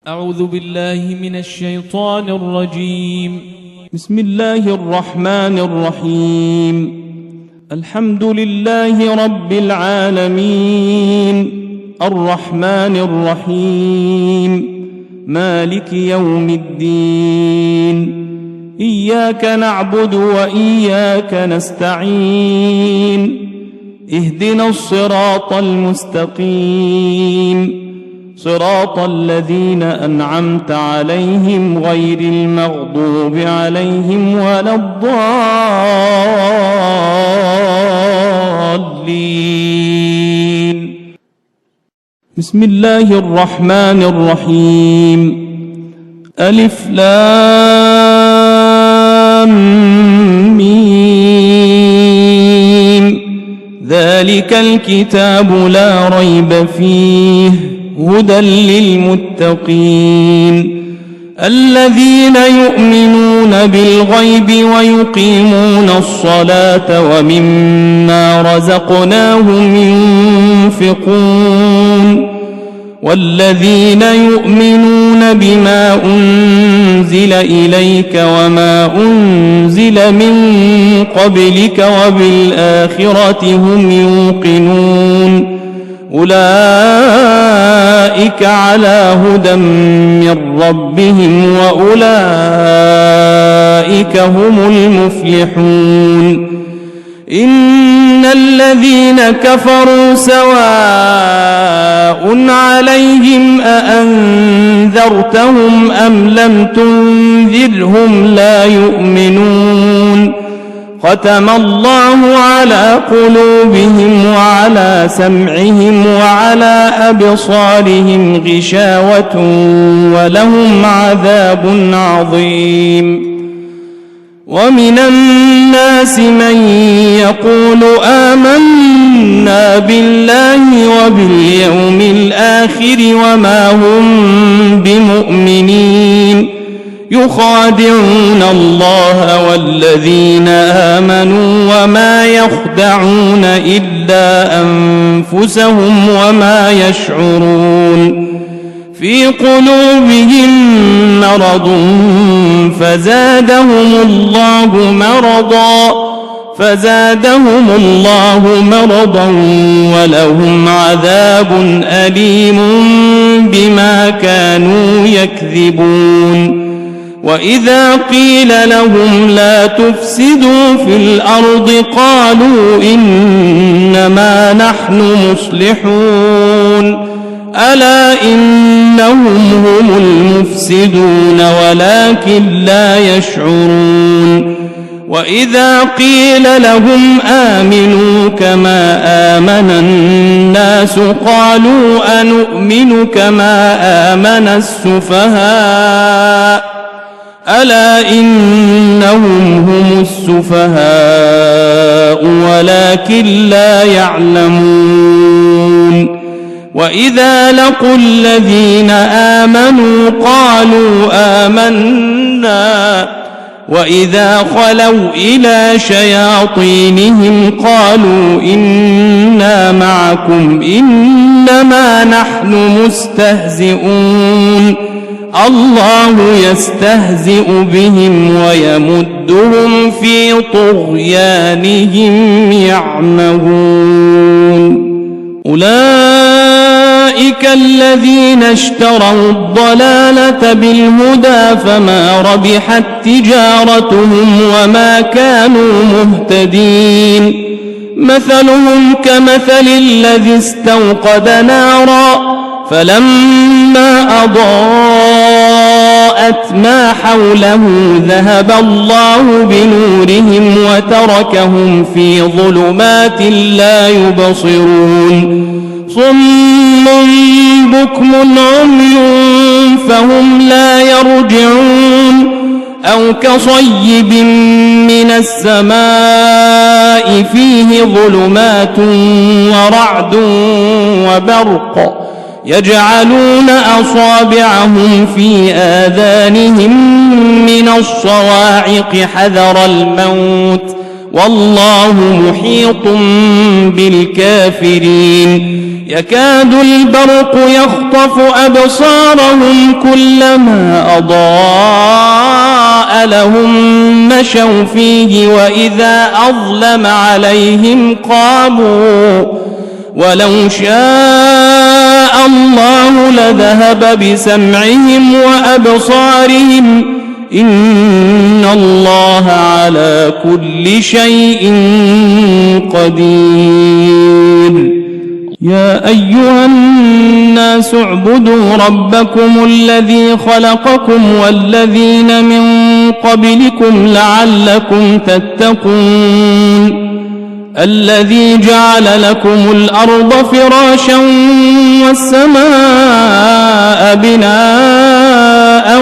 أعوذ بالله من الشيطان الرجيم. بسم الله الرحمن الرحيم. الحمد لله رب العالمين، الرحمن الرحيم، مالك يوم الدين. إياك نعبد وإياك نستعين، اهدنا الصراط المستقيم، صراط الذين أنعمت عليهم غير المغضوب عليهم ولا الضالين. بسم الله الرحمن الرحيم. ألف لام ميم. ذلك الكتاب لا ريب فيه هدى للمتقين الذين يؤمنون بالغيب ويقيمون الصلاة ومما رزقناهم ينفقون والذين يؤمنون بما أنزل إليك وما أنزل من قبلك وبالآخرة هم يوقنون أولئك على هدى من ربهم وأولئك هم المفلحون. إن الذين كفروا سواء عليهم أأنذرتهم أم لم تنذرهم لا يؤمنون. ختم الله على قلوبهم وعلى سمعهم وعلى أبصارهم غشاوة ولهم عذاب عظيم. ومن الناس من يقول آمنا بالله وباليوم الآخر وما هم بمؤمنين يخادعون الله والذين آمنوا وما يخدعون إلا أنفسهم وما يشعرون. في قلوبهم مرض فزادهم الله مرضا ولهم عذاب أليم بما كانوا يكذبون. وإذا قيل لهم لا تفسدوا في الأرض قالوا إنما نحن مصلحون ألا إنهم هم المفسدون ولكن لا يشعرون. وإذا قيل لهم آمنوا كما آمن الناس قالوا أنؤمن كما آمن السفهاء ألا إنهم هم السفهاء ولكن لا يعلمون. وإذا لقوا الذين آمنوا قالوا آمنا وإذا خلوا إلى شياطينهم قالوا إنا معكم إنما نحن مستهزئون الله يستهزئ بهم ويمدهم في طغيانهم يعمهون. أولئك الذين اشتروا الضلالة بالهدى فما ربحت تجارتهم وما كانوا مهتدين. مثلهم كمثل الذي استوقد نارا فلما أضاءت ما حوله ذهب الله بنورهم وتركهم في ظلمات لا يبصرون. صم بكم عمي فهم لا يرجعون. أو كصيب من السماء فيه ظلمات ورعد وبرق يجعلون أصابعهم في آذانهم من الصواعق حذر الموت والله محيط بالكافرين يكاد البرق يخطف أبصارهم كلما أضاء لهم مشوا فيه وإذا أظلم عليهم قاموا ولو شاء الله لذهب بسمعهم وأبصارهم إن الله على كل شيء قدير يا أيها الناس اعبدوا ربكم الذي خلقكم والذين من قبلكم لعلكم تتقون الذي جعل لكم الأرض فراشا والسماء بناء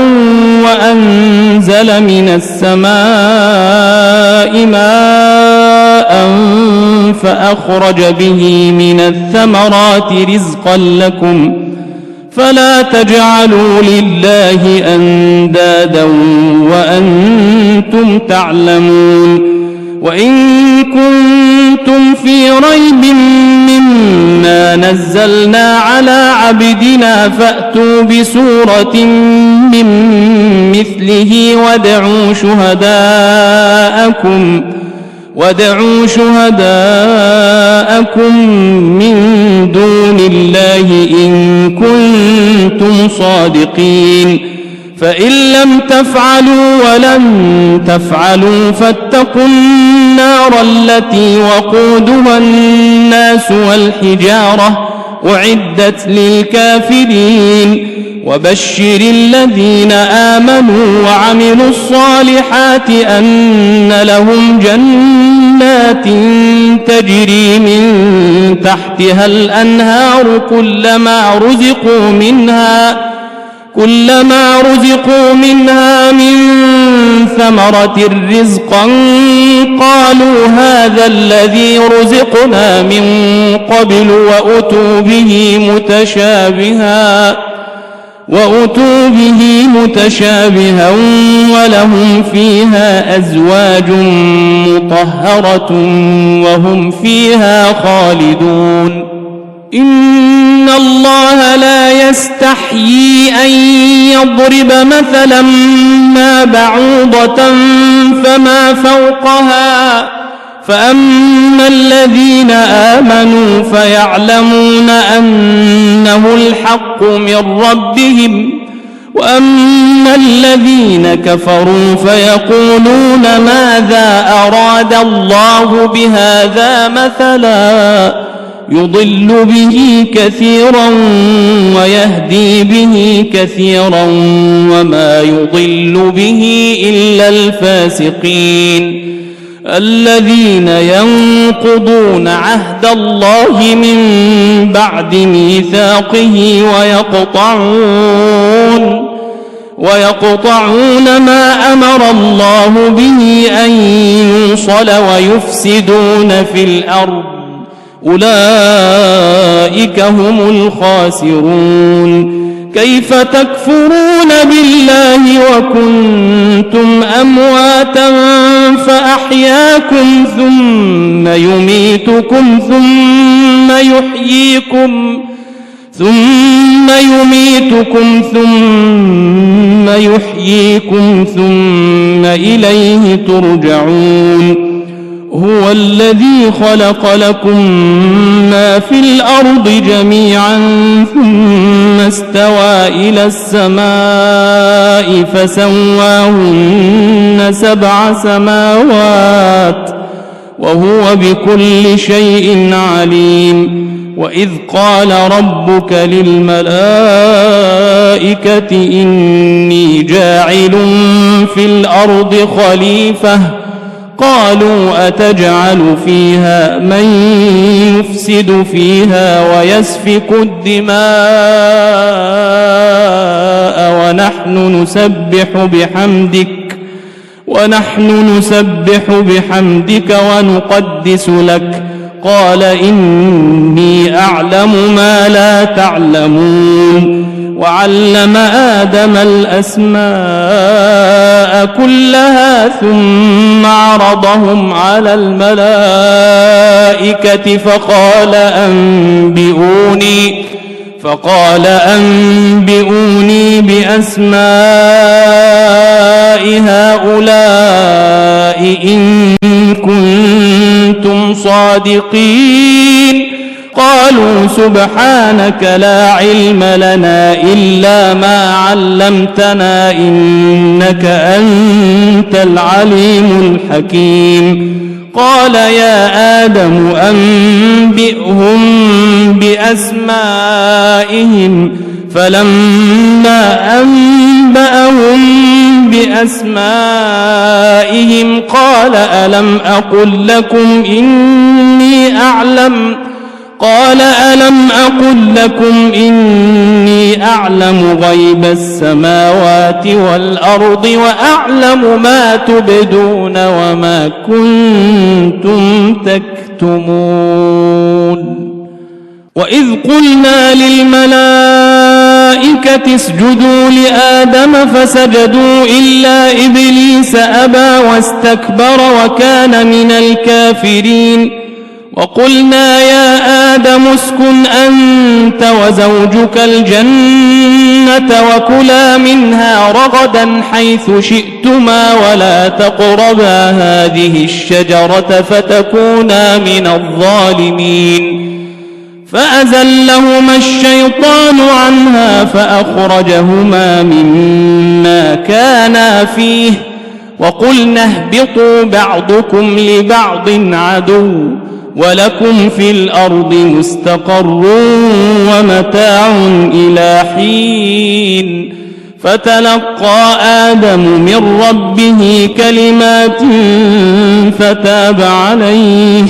وأنزل من السماء ماء فأخرج به من الثمرات رزقا لكم فلا تجعلوا لله أندادا وأنتم تعلمون وإن كنتم في ريب مما نزلنا على عبدنا فأتوا بسورة من مثله وادعوا شهداءكم من دون الله إن كنتم صادقين فإن لم تفعلوا ولن تفعلوا فاتقوا النار التي وقودها الناس والحجارة أعدت للكافرين وبشر الذين آمنوا وعملوا الصالحات أن لهم جنات تجري من تحتها الأنهار كلما رزقوا منها من ثمرة رزقا قالوا هذا الذي رزقنا من قبل وأتوا به متشابها ولهم فيها أزواج مطهرة وهم فيها خالدون إن الله لا يستحيي أن يضرب مثلا ما بعوضة فما فوقها فأما الذين آمنوا فيعلمون أنه الحق من ربهم وأما الذين كفروا فيقولون ماذا أراد الله بهذا مثلا يضل به كثيرا ويهدي به كثيرا وما يضل به إلا الفاسقين الذين ينقضون عهد الله من بعد ميثاقه ويقطعون ما أمر الله به أن يوصل ويفسدون في الأرض أولئك هم الخاسرون كيف تكفرون بالله وكنتم أمواتا فأحياكم ثم يميتكم ثم يحييكم ثم إليه ترجعون هو الذي خلق لكم ما في الأرض جميعا ثم استوى إلى السماء فسواهن 7 سماوات وهو بكل شيء عليم وإذ قال ربك للملائكة إني جاعل في الأرض خليفة قالوا أتجعل فيها من يفسد فيها ويسفك الدماء ونحن نسبح بحمدك ونقدس لك قال إني أعلم ما لا تعلمون وعلم آدم الأسماء كلها ثم عرضهم على الملائكة فقال أنبئوني بأسماء هؤلاء إن كنتم صادقين قالوا سبحانك لا علم لنا إلا ما علمتنا إنك أنت العليم الحكيم قال يا آدم أنبئهم بأسمائهم فلما أنبأهم بأسمائهم قال ألم أقل لكم إني أعلم غيب السماوات والأرض وأعلم ما تبدون وما كنتم تكتمون وإذ قلنا للملائكة اسجدوا لآدم فسجدوا إلا إبليس أبى واستكبر وكان من الكافرين وقلنا يا آدم اسكن أنت وزوجك الجنة وكلا منها رغدا حيث شئتما ولا تقربا هذه الشجرة فتكونا من الظالمين فأزلهما الشيطان عنها فأخرجهما مما كانا فيه وقلنا اهبطوا بعضكم لبعض عدو ولكم في الأرض مستقر ومتاع إلى حين فتلقى آدم من ربه كلمات فتاب عليه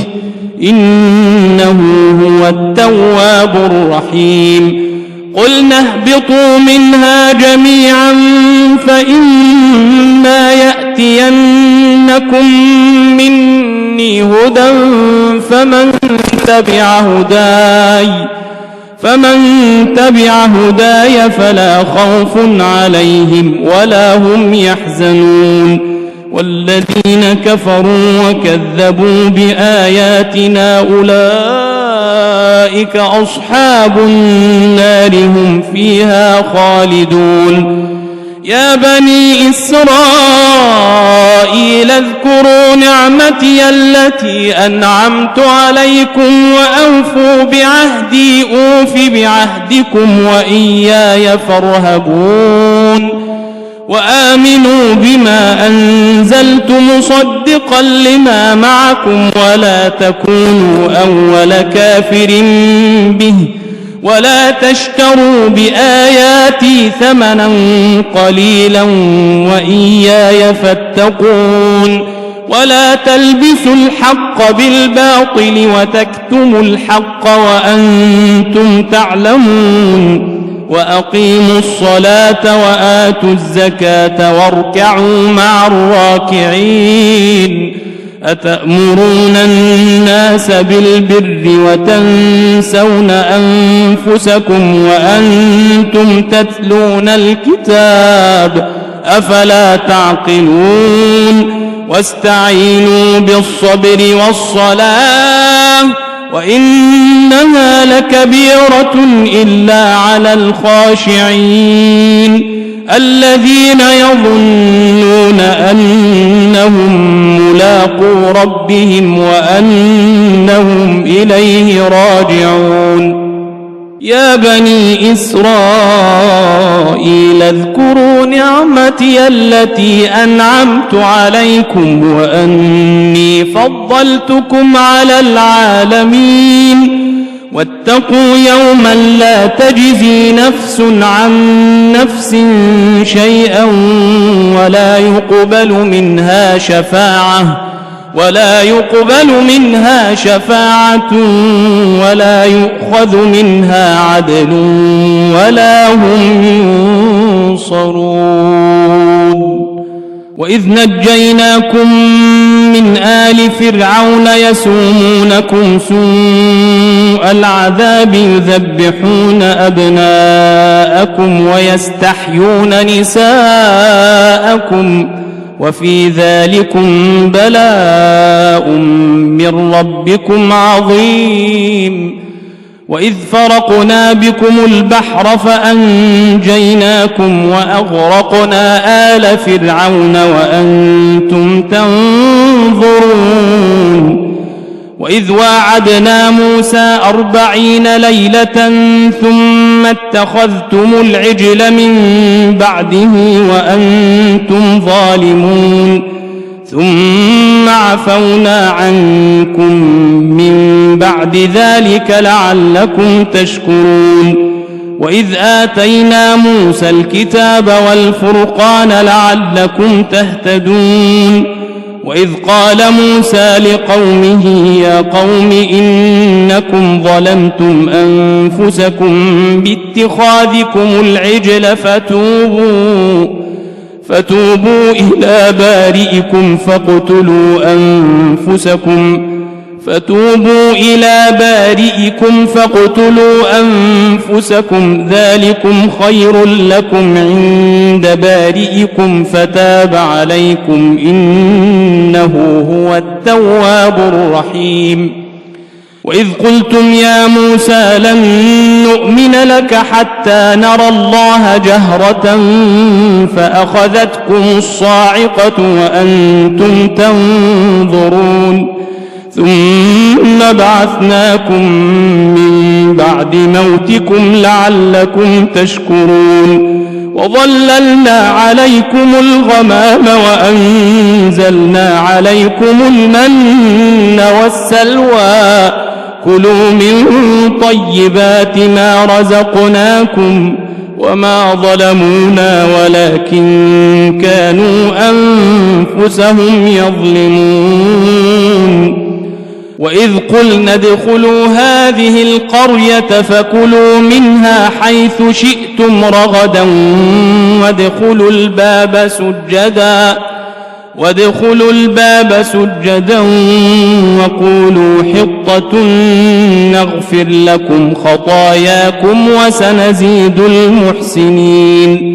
إنه هو التواب الرحيم قلنا اهبطوا منها جميعا فإما يأتينكم مني هدى فمن تبع هداي فلا خوف عليهم ولا هم يحزنون والذين كفروا وكذبوا بآياتنا أولئك أصحاب النار هم فيها خالدون يا بني إسرائيل اذكروا نعمتي التي أنعمت عليكم وأوفوا بعهدي أوف بعهدكم وإياي فارهبون وآمنوا بما أنزلت مصدقا لما معكم ولا تكونوا أول كافر به ولا تشتروا بآياتي ثمنا قليلا وإياي فاتقون ولا تلبسوا الحق بالباطل وتكتموا الحق وأنتم تعلمون وأقيموا الصلاة وآتوا الزكاة واركعوا مع الراكعين أتأمرون الناس بالبر وتنسون أنفسكم وأنتم تتلون الكتاب أفلا تعقلون واستعينوا بالصبر والصلاة وإنها لكبيرة إلا على الخاشعين الذين يظنون أنهم ملاقو ربهم وأنهم إليه راجعون يا بني إسرائيل اذكروا نعمتي التي أنعمت عليكم وأني فضلتكم على العالمين واتقوا يوما لا تجزي نفس عن نفس شيئا ولا يقبل منها شفاعة ولا يؤخذ منها عدل ولا هم ينصرون وإذ نجيناكم من آل فرعون يسومونكم سوء سوء العذاب يذبحون أبناءكم ويستحيون نساءكم وفي ذلكم بلاء من ربكم عظيم. وإذ فرقنا بكم البحر فأنجيناكم وأغرقنا آل فرعون وأنتم تنظرون. وإذ واعدنا موسى 40 ليلة ثم اتخذتم العجل من بعده وأنتم ظالمون ثم عفونا عنكم من بعد ذلك لعلكم تشكرون. وإذ آتينا موسى الكتاب والفرقان لعلكم تهتدون. وإذ قال موسى لقومه يا قوم إنكم ظلمتم أنفسكم باتخاذكم العجل فتوبوا إلى بارئكم فاقتلوا أنفسكم ذلكم خير لكم عند بارئكم فتاب عليكم إنه هو التواب الرحيم. وإذ قلتم يا موسى لن نؤمن لك حتى نرى الله جهرة فأخذتكم الصاعقة وأنتم تنظرون ثم بعثناكم من بعد موتكم لعلكم تشكرون. وظللنا عليكم الغمام وأنزلنا عليكم المن والسلوى كلوا من طيبات ما رزقناكم وما ظلمونا ولكن كانوا أنفسهم يظلمون. وإذ قلنا ادخلوا هذه القرية فكلوا منها حيث شئتم رغدا وادخلوا الباب سجدا وقولوا حطة نغفر لكم خطاياكم وسنزيد المحسنين.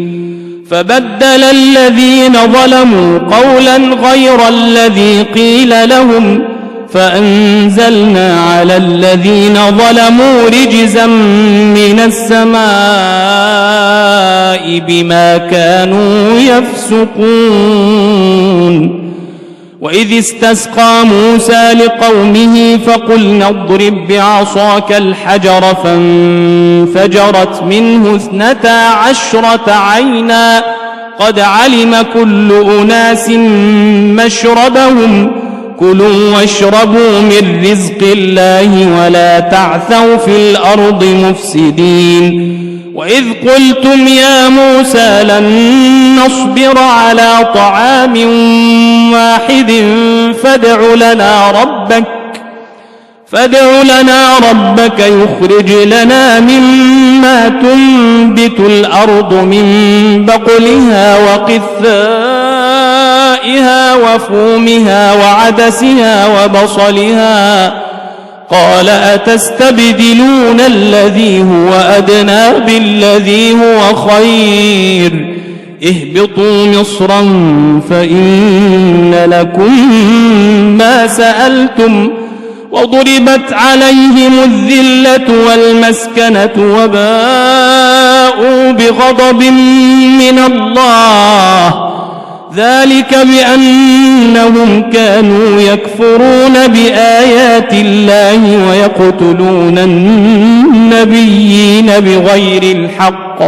فبدل الذين ظلموا قولا غير الذي قيل لهم فأنزلنا على الذين ظلموا رجزا من السماء بما كانوا يفسقون. وإذ استسقى موسى لقومه فقلنا اضرب بعصاك الحجر فانفجرت منه 12 عينا قد علم كل أناس مشربهم كلوا واشربوا من رزق الله ولا تعثوا في الأرض مفسدين. وإذ قلتم يا موسى لن نصبر على طعام واحد فادع لنا ربك يخرج لنا مما تنبت الأرض من بقلها وقثائها وفومها وعدسها وبصلها قال أتستبدلون الذي هو أدنى بالذي هو خير اهبطوا مصرا فإن لكم ما سألتم وضربت عليهم الذلة والمسكنة وباءوا بغضب من الله ذلك بأنهم كانوا يكفرون بآيات الله ويقتلون النبيين بغير الحق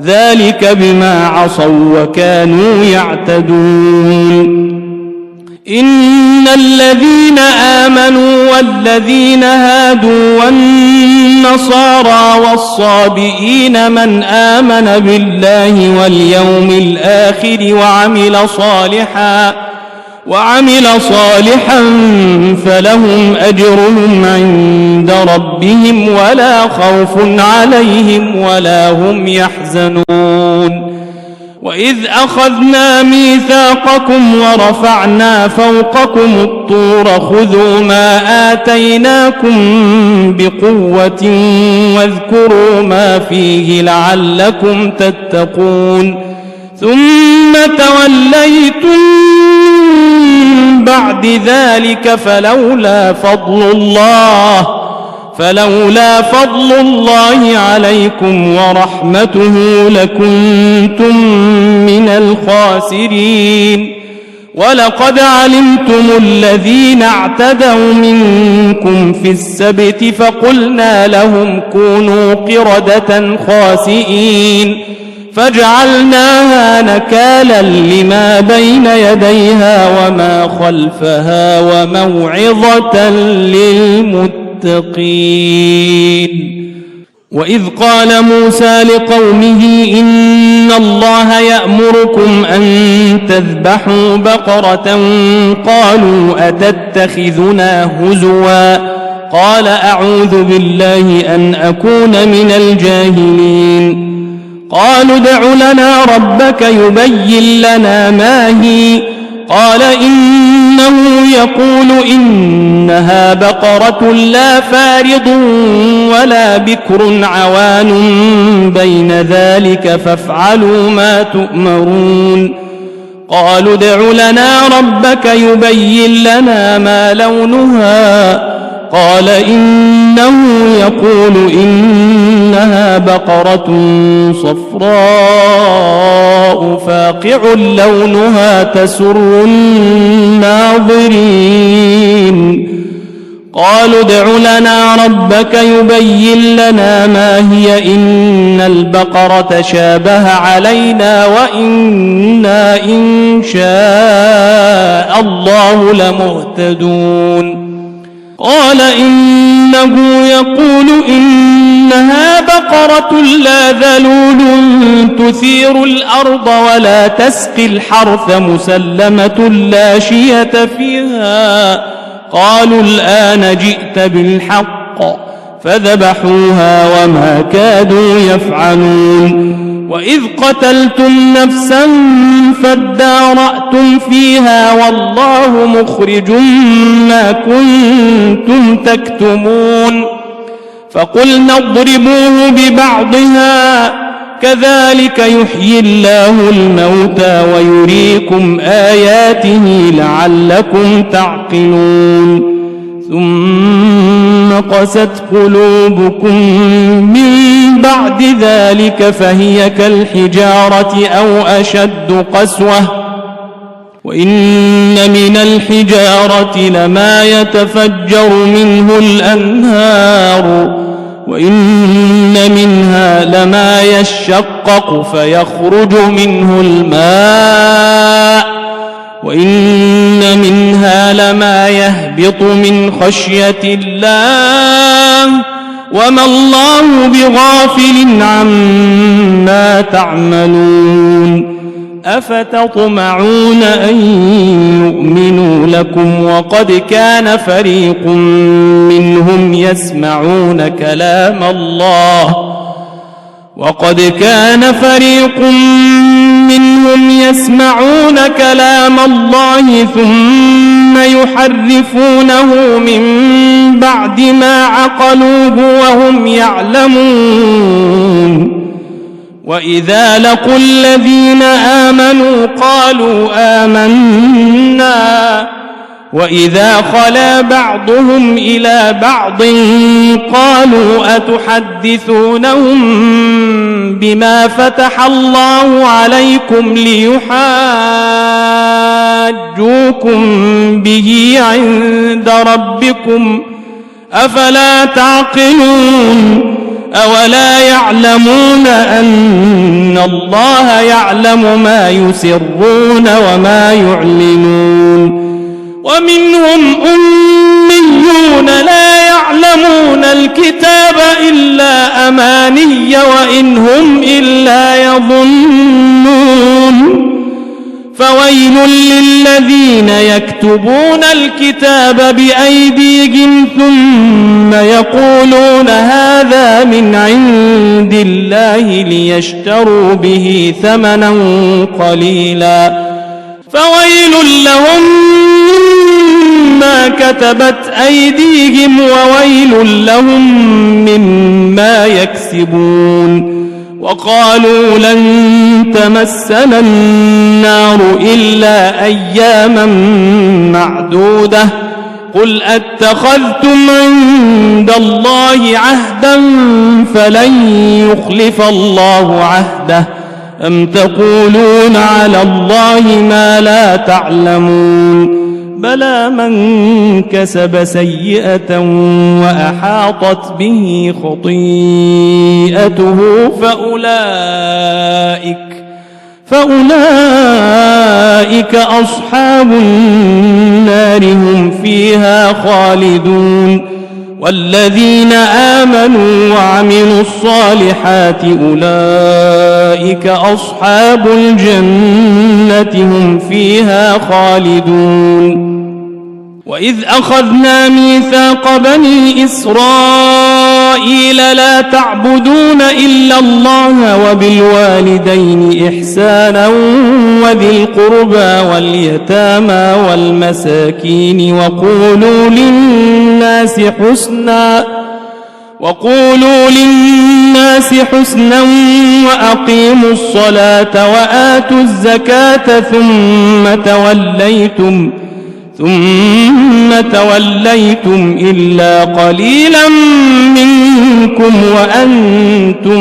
ذلك بما عصوا وكانوا يعتدون. إن الذين آمنوا والذين هادوا والنصارى والصابئين من آمن بالله واليوم الآخر وعمل صالحا فلهم أجرهم عند ربهم ولا خوف عليهم ولا هم يحزنون. وإذ أخذنا ميثاقكم ورفعنا فوقكم الطور خذوا ما آتيناكم بقوة واذكروا ما فيه لعلكم تتقون ثم توليتم بعد ذلك فلولا فضل الله عليكم ورحمته لكنتم من الخاسرين ولقد علمتم الذين اعتدوا منكم في السبت فقلنا لهم كونوا قردة خاسئين فجعلناها نكالا لما بين يديها وما خلفها وموعظة للمتقين وإذ قال موسى لقومه إن الله يأمركم أن تذبحوا بقرة قالوا أتتخذنا هزوا قال أعوذ بالله أن أكون من الجاهلين قالوا ادع لنا ربك يبين لنا ما هي قال إنه يقول إنها بقرة لا فارض ولا بكر عوان بين ذلك فافعلوا ما تؤمرون قالوا ادع لنا ربك يبين لنا ما لونها قال إنه يقول إنها بقرة صفراء فاقع لونها تسر الناظرين قالوا ادع لنا ربك يبين لنا ما هي إن البقرة شابه علينا وإنا إن شاء الله لمهتدون قال إنه يقول إنها بقرة لا ذلول تثير الأرض ولا تسقي الحرث مسلمة لا شية فيها قالوا الآن جئت بالحق فذبحوها وما كادوا يفعلون وإذ قتلتم نفسا فادارأتم فيها والله مخرج ما كنتم تكتمون فقلنا اضربوه ببعضها كذلك يحيي الله الموتى ويريكم آياته لعلكم تعقلون ثم قست قلوبكم من بعد ذلك فهي كالحجارة أو أشد قسوة وإن من الحجارة لما يتفجر منه الأنهار وإن منها لما يشقق فيخرج منه الماء وإن منها لما يهبط من خشية الله وما الله بغافل عما تعملون أفتطمعون أن يؤمنوا لكم وقد كان فريق منهم يسمعون كلام الله ثم يحرفونه من بعد ما عقلوه وهم يعلمون وإذا لقوا الذين آمنوا قالوا آمنا وإذا خلا بعضهم إلى بعض قالوا أتحدثونهم بما فتح الله عليكم ليحاجوكم به عند ربكم أفلا تعقلون أولا يعلمون أن الله يعلم ما يسرون وما يعلنون ومنهم أميون لا يعلمون الكتاب إلا أماني وإن هم إلا يظنون فويل للذين يكتبون الكتاب بأيديهم ثم يقولون هذا من عند الله الله ليشتروا به ثمنا قليلا فويل لهم مما كتبت أيديهم وويل لهم مما يكسبون وقالوا لن تمسنا النار إلا أياما معدودة قل أتخذتم عند الله عهدا فلن يخلف الله عهده أم تقولون على الله ما لا تعلمون بلى من كسب سيئة وأحاطت به خطيئته فأولئك أصحاب النار هم فيها خالدون والذين آمنوا وعملوا الصالحات أولئك أصحاب الجنة هم فيها خالدون وإذ أخذنا ميثاق بني إسرائيل لا تعبدون إلا الله وبالوالدين إحسانا وذي القربى واليتامى والمساكين وقولوا للناس حسنا وأقيموا الصلاة وآتوا الزكاة ثم توليتم إلا قليلا منكم وأنتم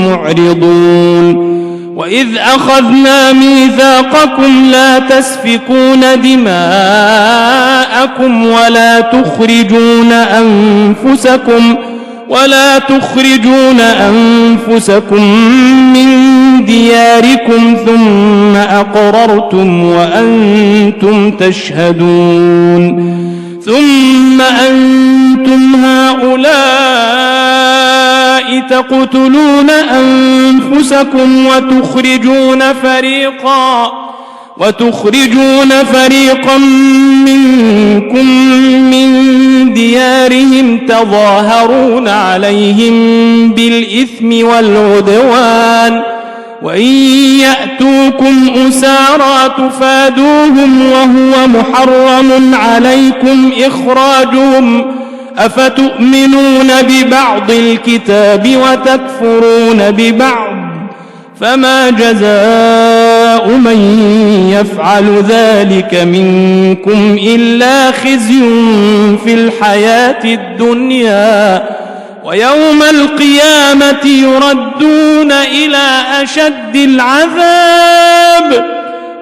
معرضون وإذ أخذنا ميثاقكم لا تسفكون دماءكم ولا تخرجون أنفسكم من دياركم ثم أقررتم وأنتم تشهدون ثم أنتم هؤلاء تقتلون أنفسكم وتخرجون فريقا منكم من ديارهم تظاهرون عليهم بالإثم والعدوان وإن يأتوكم أسارى تفادوهم وهو محرم عليكم إخراجهم أفتؤمنون ببعض الكتاب وتكفرون ببعض فما جزاء من يفعل ذلك منكم إلا خزي في الحياة الدنيا ويوم القيامة يردون إلى أشد العذاب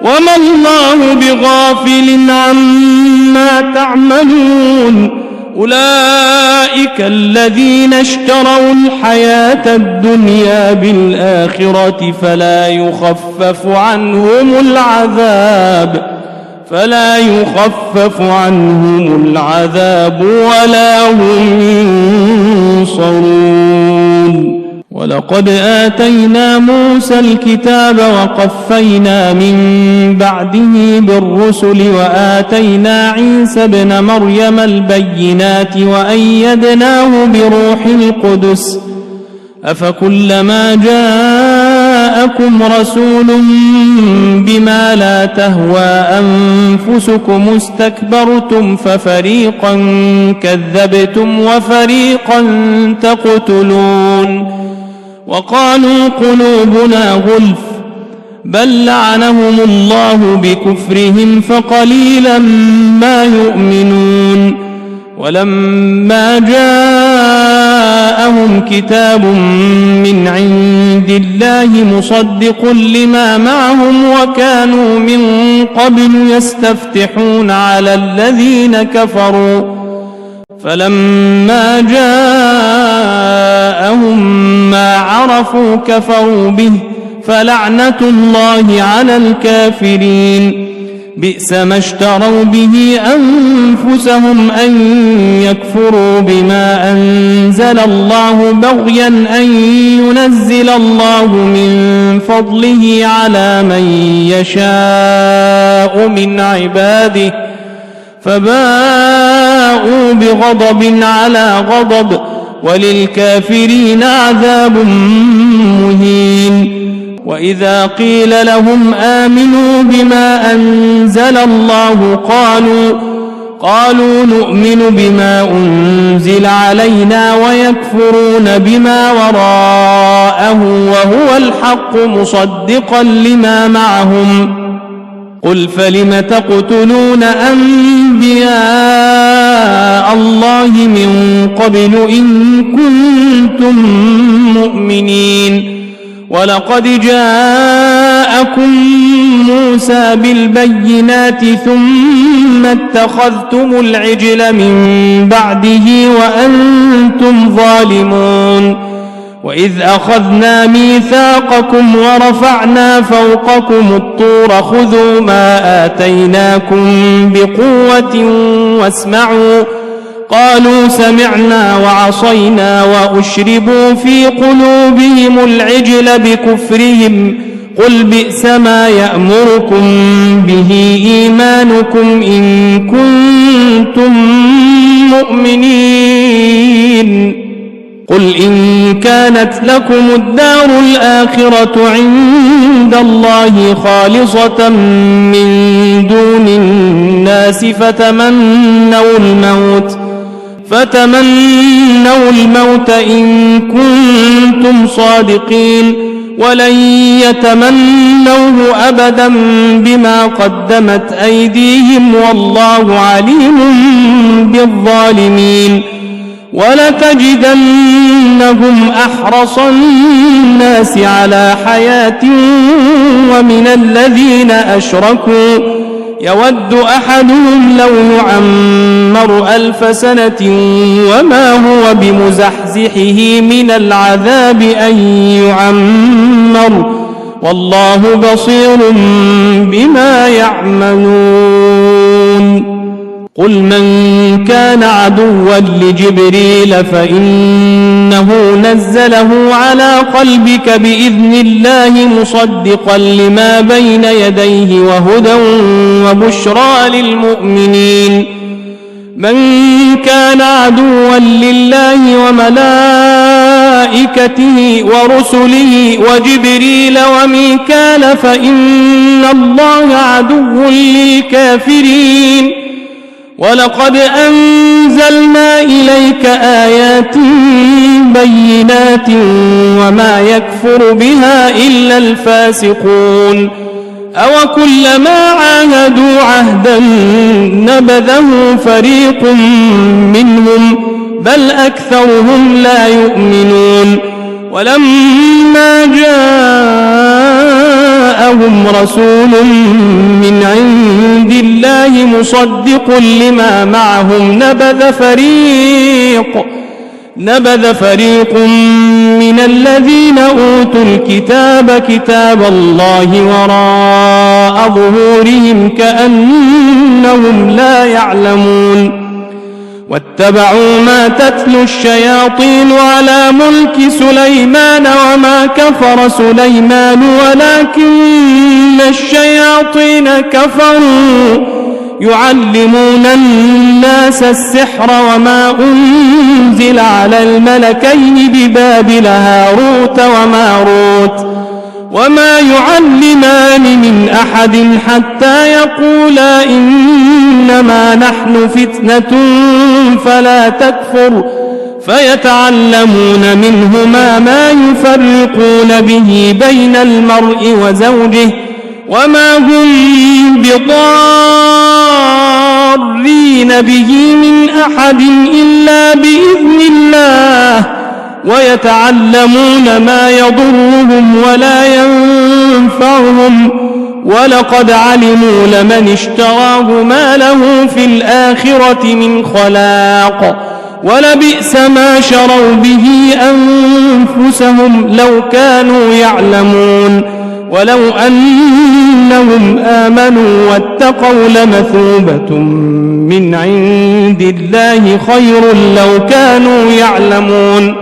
وما الله بغافل عما تعملون أولئك الذين اشتروا الحياة الدنيا بالآخرة فلا يخفف عنهم العذاب ولا هم ينصرون ولقد آتينا موسى الكتاب وقفينا من بعده بالرسل وآتينا عيسى ابن مريم البينات وأيدناه بروح القدس أفكلما جاءكم رسول بما لا تهوى أنفسكم استكبرتم ففريقا كذبتم وفريقا تقتلون وقالوا قلوبنا غلف بل لعنهم الله بكفرهم فقليلا ما يؤمنون ولما جاءهم كتاب من عند الله مصدق لما معهم وكانوا من قبل يستفتحون على الذين كفروا فلما جاءهم ما عرفوا كفروا به فلعنة الله على الكافرين بئس ما اشتروا به أنفسهم أن يكفروا بما أنزل الله بغيا أن ينزل الله من فضله على من يشاء من عباده فباءوا بغضب على غضب وللكافرين عذاب مهين. وإذا قيل لهم آمنوا بما أنزل الله قالوا نؤمن بما أنزل علينا ويكفرون بما وراءه وهو الحق مصدقا لما معهم. قل فلم تقتلون أنبياء الله من قبل إن كنتم مؤمنين؟ ولقد جاءكم موسى بالبينات ثم اتخذتم العجل من بعده وأنتم ظالمون. وإذ أخذنا ميثاقكم ورفعنا فوقكم الطور خذوا ما آتيناكم بقوة واسمعوا قالوا سمعنا وعصينا وأشربوا في قلوبهم العجل بكفرهم قل بئس ما يأمركم به إيمانكم إن كنتم مؤمنين. قل إن كانت لكم الدار الآخرة عند الله خالصة من دون الناس فتمنوا الموت إن كنتم صادقين ولن يتمنوه أبدا بما قدمت أيديهم والله عليم بالظالمين. ولتجدنهم أحرص الناس على حياة ومن الذين أشركوا يود أحدهم لو يعمر 1000 سنة وما هو بمزحزحه من العذاب أن يعمر والله بصير بما يعملون. قل من كان عدوا لجبريل فإنه نزله على قلبك بإذن الله مصدقا لما بين يديه وهدى وبشرى للمؤمنين. من كان عدوا لله وملائكته ورسله وجبريل وميكال فإن الله عدو للكافرين. ولقد أنزلنا إليك آيات بينات وما يكفر بها إلا الفاسقون. أوكلما عاهدوا عهدا نبذه فريق منهم بل أكثرهم لا يؤمنون. ولما جاءهم رسول من عند الله مصدق لما معهم نبذ فريق من الذين أوتوا الكتاب كتاب الله وراء ظهورهم كأنهم لا يعلمون. واتبعوا ما تتلو الشياطين على ملك سليمان وما كفر سليمان ولكن الشياطين كفروا يعلمون الناس السحر وما أنزل على الملكين ببابل هاروت وماروت وما يعلمان من أحد حتى يقولا إنما نحن فتنة فلا تكفر فيتعلمون منهما ما يفرقون به بين المرء وزوجه وما هم بضارين به من أحد إلا بإذن الله ويتعلمون ما يضرهم ولا ينفعهم ولقد علموا لمن اشتراه ما له في الآخرة من خلاق ولبئس ما شروا به أنفسهم لو كانوا يعلمون ولو أنهم آمنوا واتقوا لمثوبة من عند الله خير لو كانوا يعلمون.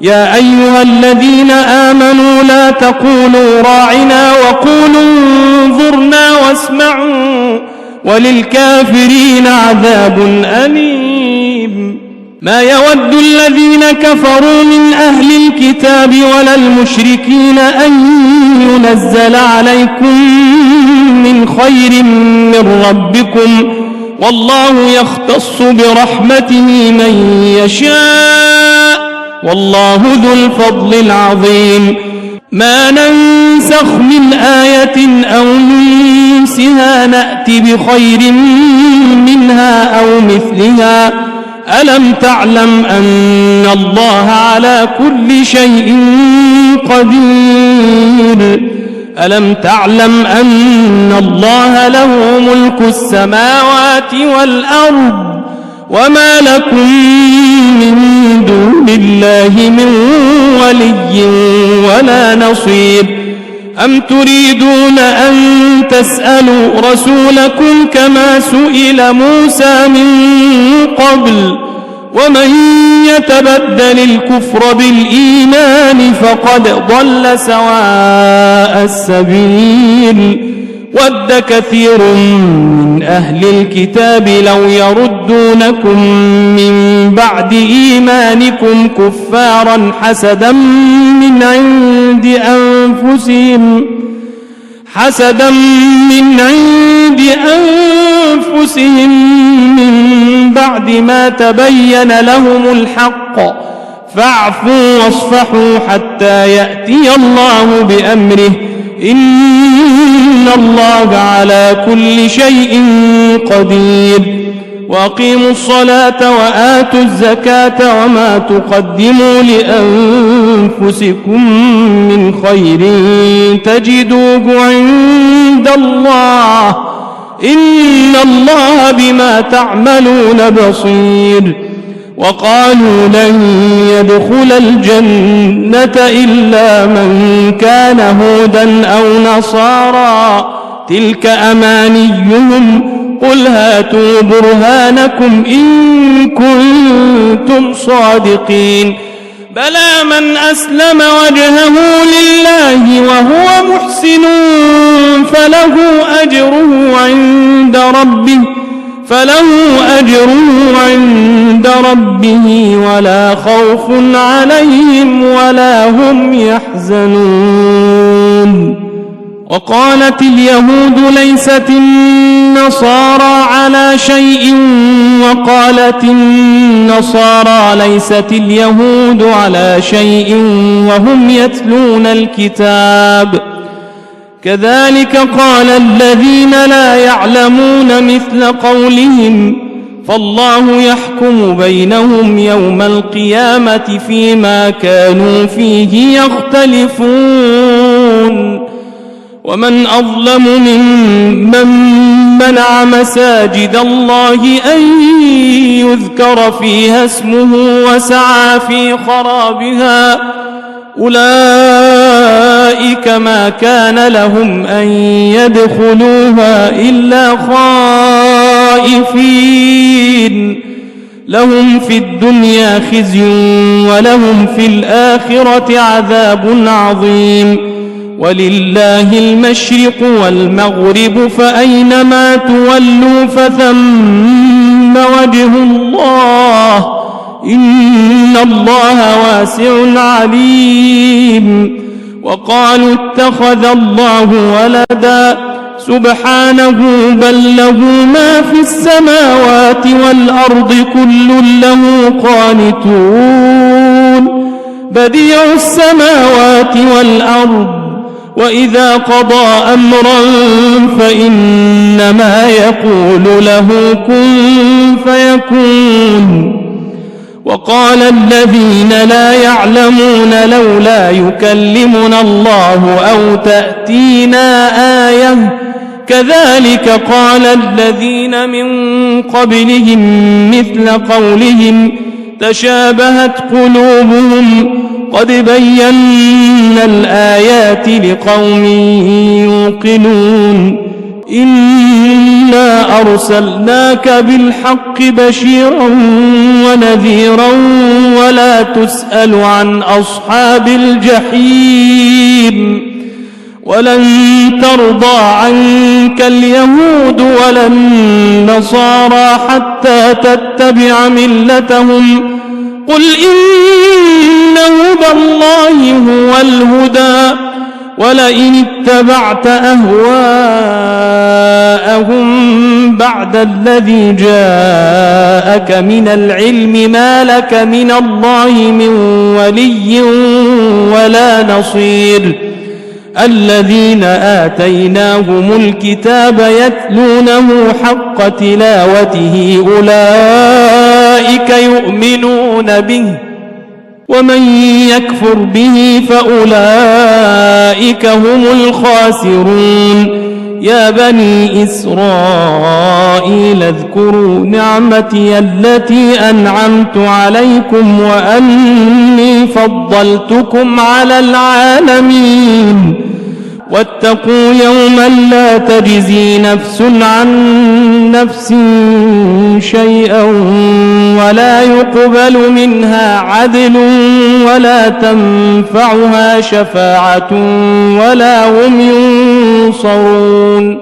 يا أيها الذين آمنوا لا تقولوا راعنا وقولوا انظرنا واسمعوا وللكافرين عذاب أليم. ما يود الذين كفروا من أهل الكتاب ولا المشركين أن ينزل عليكم من خير من ربكم والله يختص برحمته من يشاء والله ذو الفضل العظيم ما ننسخ من آية أو ننسها نأت بخير منها أو مثلها ألم تعلم أن الله على كل شيء قدير ألم تعلم أن الله له ملك السماوات والأرض وما لكم من دون الله من ولي ولا نصير أم تريدون أن تسألوا رسولكم كما سئل موسى من قبل ومن يتبدل الكفر بالإيمان فقد ضل سواء السبيل ود كثير من أهل الكتاب لو يردونكم من بعد إيمانكم كفارا حسدا من عند أنفسهم من بعد ما تبين لهم الحق فاعفوا واصفحوا حتى يأتي الله بأمره إن الله على كل شيء قدير وأقيموا الصلاة وآتوا الزكاة وما تقدموا لأنفسكم من خير تجدوه عند الله إن الله بما تعملون بصير وقالوا لن يدخل الجنة إلا من كان هودا أو نصارى تلك أمانيهم قل هاتوا برهانكم إن كنتم صادقين بلى من أسلم وجهه لله وهو محسن فله أجره عند ربه ولا خوف عليهم ولا هم يحزنون وقالت اليهود ليست النصارى على شيء وقالت النصارى ليست اليهود على شيء وهم يتلون الكتاب كذلك قال الذين لا يعلمون مثل قولهم فالله يحكم بينهم يوم القيامة فيما كانوا فيه يختلفون ومن أظلم ممن منع مساجد الله أن يذكر فيها اسمه وسعى في خرابها أولئك ما كان لهم أن يدخلوها إلا خائفين لهم في الدنيا خزي ولهم في الآخرة عذاب عظيم ولله المشرق والمغرب فأينما تولوا فثم وجه الله إن الله واسع عليم وقالوا اتخذ الله ولدا سبحانه بل له ما في السماوات والأرض كل له قانتون بديع السماوات والأرض وإذا قضى أمرا فإنما يقول له كن فيكون وقال الذين لا يعلمون لولا يكلمنا الله أو تأتينا آية كذلك قال الذين من قبلهم مثل قولهم تشابهت قلوبهم قد بينا الآيات لقوم يوقنون إنا أرسلناك بالحق بشيرا ونذيرا ولا تسأل عن أصحاب الجحيم ولن ترضى عنك اليهود ولا النصارى حتى تتبع ملتهم قل إن هدى الله هو الهدى ولئن اتبعت أهواءهم بعد الذي جاءك من العلم ما لك من الله من ولي ولا نصير الذين آتيناهم الكتاب يتلونه حق تلاوته أولئك يؤمنون به ومن يكفر به فأولئك هم الخاسرون يا بني إسرائيل اذكروا نعمتي التي أنعمت عليكم وأني فضلتكم على العالمين واتقوا يوما لا تجزي نفس عن نفس شيئا ولا يقبل منها عدل ولا تنفعها شفاعة ولا هم ينصرون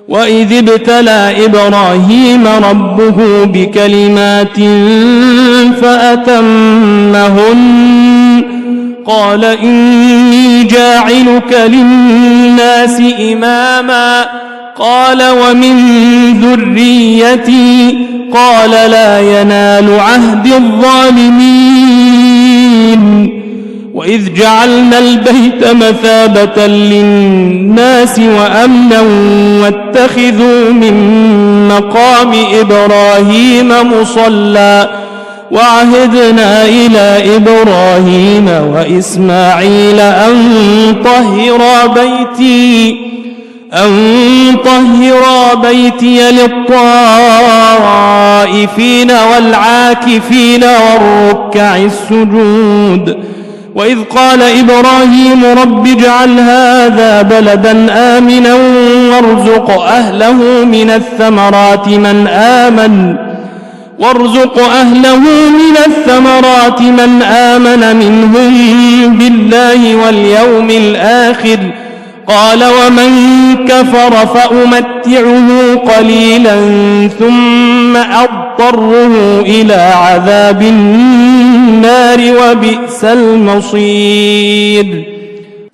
وإذ ابتلى إبراهيم ربه بكلمات فأتمهن قال إني جاعلك للناس إماما قال ومن ذريتي قال لا ينال عهد الظالمين وإذ جعلنا البيت مثابة للناس وأمنا واتخذوا من مقام إبراهيم مصلى وعهدنا إلى إبراهيم وإسماعيل أن طهرا بيتي للطائفين والعاكفين والركع السجود وإذ قال إبراهيم رب اجعل هذا بلدا آمنا وارزق أهله من الثمرات من آمن منهم بالله واليوم الآخر قال ومن كفر فأمتعه قليلا ثم أضطره إلى عذاب النار وبئس المصير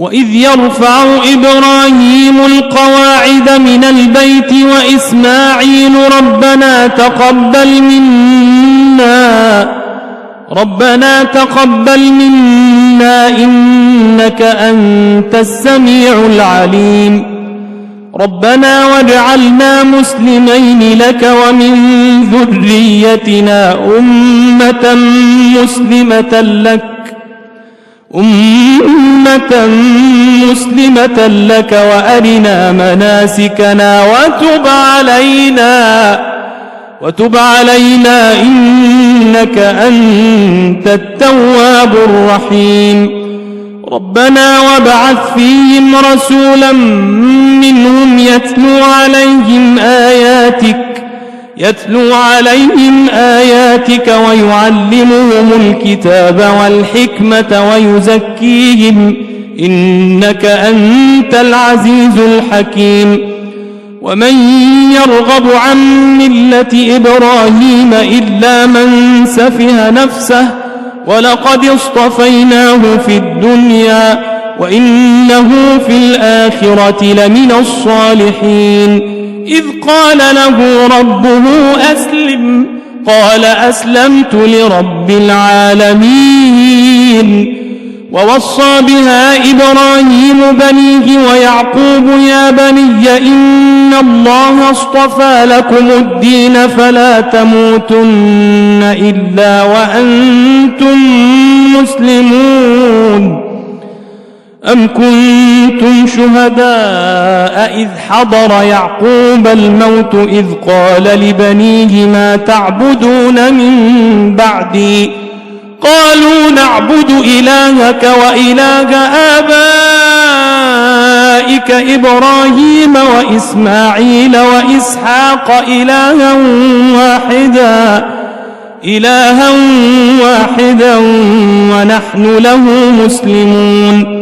وإذ يرفع إبراهيم القواعد من البيت وإسماعيل ربنا تقبل منا إنك أنت السميع العليم ربنا واجعلنا مسلمين لك ومن ذريتنا أمة مسلمة لك وأرنا مناسكنا وتب علينا إنك أنت التواب الرحيم ربنا وابعث فيهم رسولا منهم يتلو عليهم آياتك ويعلمهم الكتاب والحكمة ويزكيهم إنك أنت العزيز الحكيم ومن يرغب عن ملة إبراهيم إلا من سفه نفسه ولقد اصطفيناه في الدنيا وإنه في الآخرة لمن الصالحين إذ قال له ربه أسلم قال أسلمت لرب العالمين ووصى بها إبراهيم بنيه ويعقوب يا بني إن الله اصطفى لكم الدين فلا تموتن إلا وأنتم مسلمون أم كنتم شهداء إذ حضر يعقوب الموت إذ قال لبنيه ما تعبدون من بعدي قالوا نعبد إلهك وإله آبائك إبراهيم وإسماعيل وإسحاق إلها واحدا ونحن له مسلمون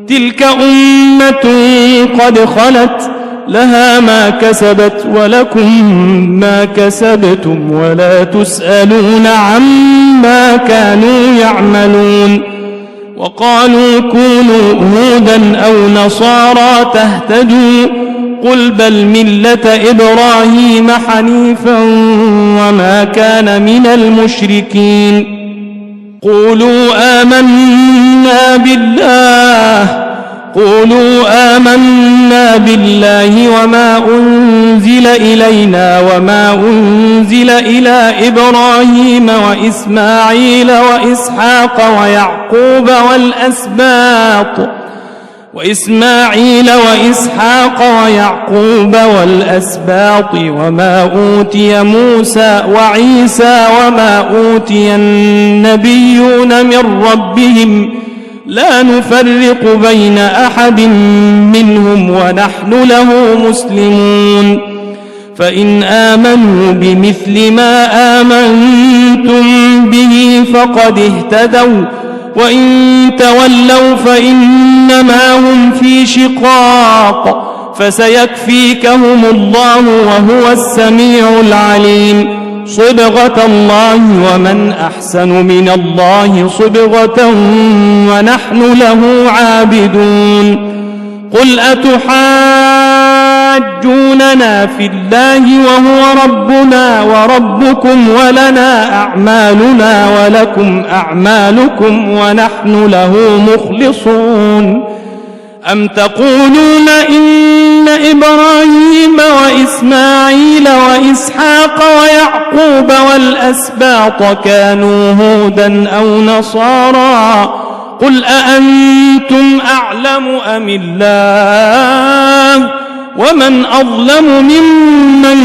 تلك أمة قد خلت لها ما كسبت ولكم ما كسبتم ولا تسألون عما كانوا يعملون. وقالوا كونوا هودا أو نصارى تهتدوا قل بل ملة إبراهيم حنيفا وما كان من المشركين. قولوا آمنا بالله وما أنزل إلينا وما أنزل إلى إبراهيم وإسماعيل وإسحاق ويعقوب والأسباط وما أوتي موسى وعيسى وما أوتي النبيون من ربهم لا نفرق بين أحد منهم ونحن له مسلمون. فإن آمنوا بمثل ما آمنتم به فقد اهتدوا وإن تولوا فإنما هم في شقاق فسيكفيكهم الله وهو السميع العليم. صبغة الله ومن أحسن من الله صبغة ونحن له عابدون. قل أتحاجوننا في الله وهو ربنا وربكم ولنا أعمالنا ولكم أعمالكم ونحن له مخلصون. أم تقولون إن إبراهيم وإسماعيل وإسحاق ويعقوب والأسباط كانوا هودا أو نصارى قل أأنتم أعلم أم الله ومن أظلم ممن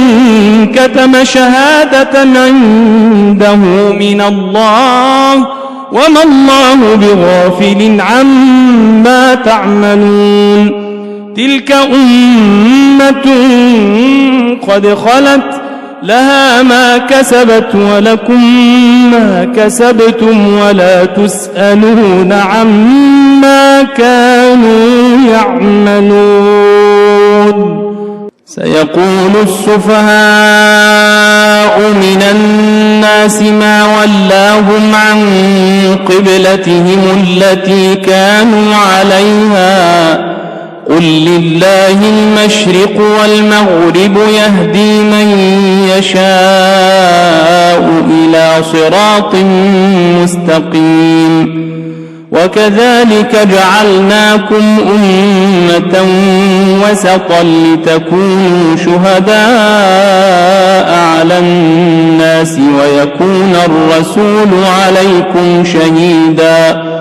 كتم شهادة عنده من الله وما الله بغافل عما تعملون. تلك أمة قد خلت لها ما كسبت ولكم ما كسبتم ولا تسألون عما كانوا يعملون. سيقول السفهاء من الناس ما ولاهم عن قبلتهم التي كانوا عليها قل لله المشرق والمغرب يهدي من يشاء إلى صراط مستقيم. وكذلك جعلناكم أمة وسطا لتكونوا شهداء على الناس ويكون الرسول عليكم شهيدا.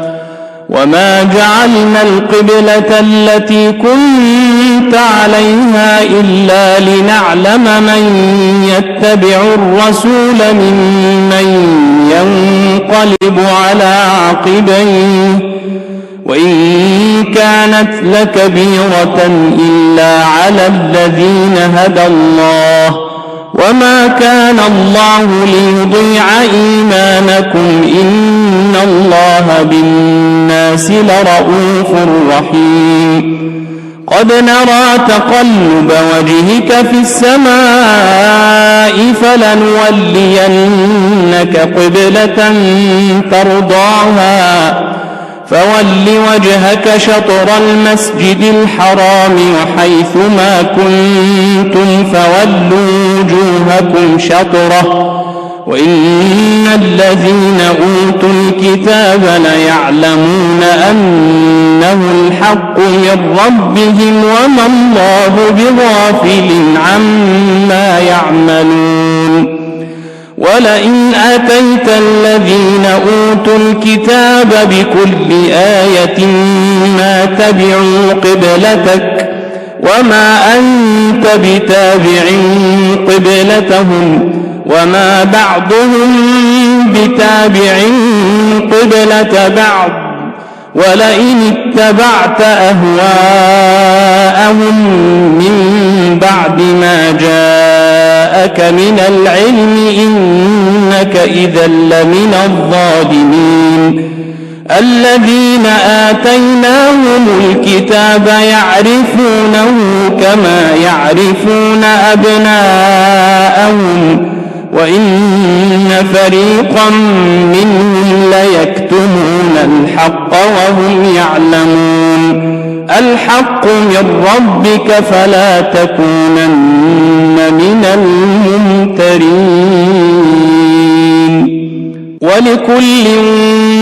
وما جعلنا القبلة التي كنت عليها إلا لنعلم من يتبع الرسول ممن ينقلب على عقبيه وإن كانت لكبيرة إلا على الذين هدى الله وما كان الله ليضيع إيمانكم إن الله بالناس لرؤوف رحيم. قد نرى تقلب وجهك في السماء فلنولينك قبلة ترضاها فول وجهك شطر المسجد الحرام وحيث ما كنتم فولوا وجوهكم شطره وإن الذين أوتوا الكتاب ليعلمون أنه الحق من ربهم وما الله بغافل عما يعملون. ولئن أتيت الذين أوتوا الكتاب بكل آية ما تبعوا قبلتك وما أنت بتابع قبلتهم وما بعضهم بتابع قبلة بعض ولئن اتبعت أهواءهم من بعد ما جاءك من العلم إنك إذا لمن الظالمين. الذين آتيناهم الكتاب يعرفونه كما يعرفون أبناءهم وإن فريقا منهم ليكتمون الحق وهم يعلمون الحق من ربك فلا تكونن من الممترين ولكل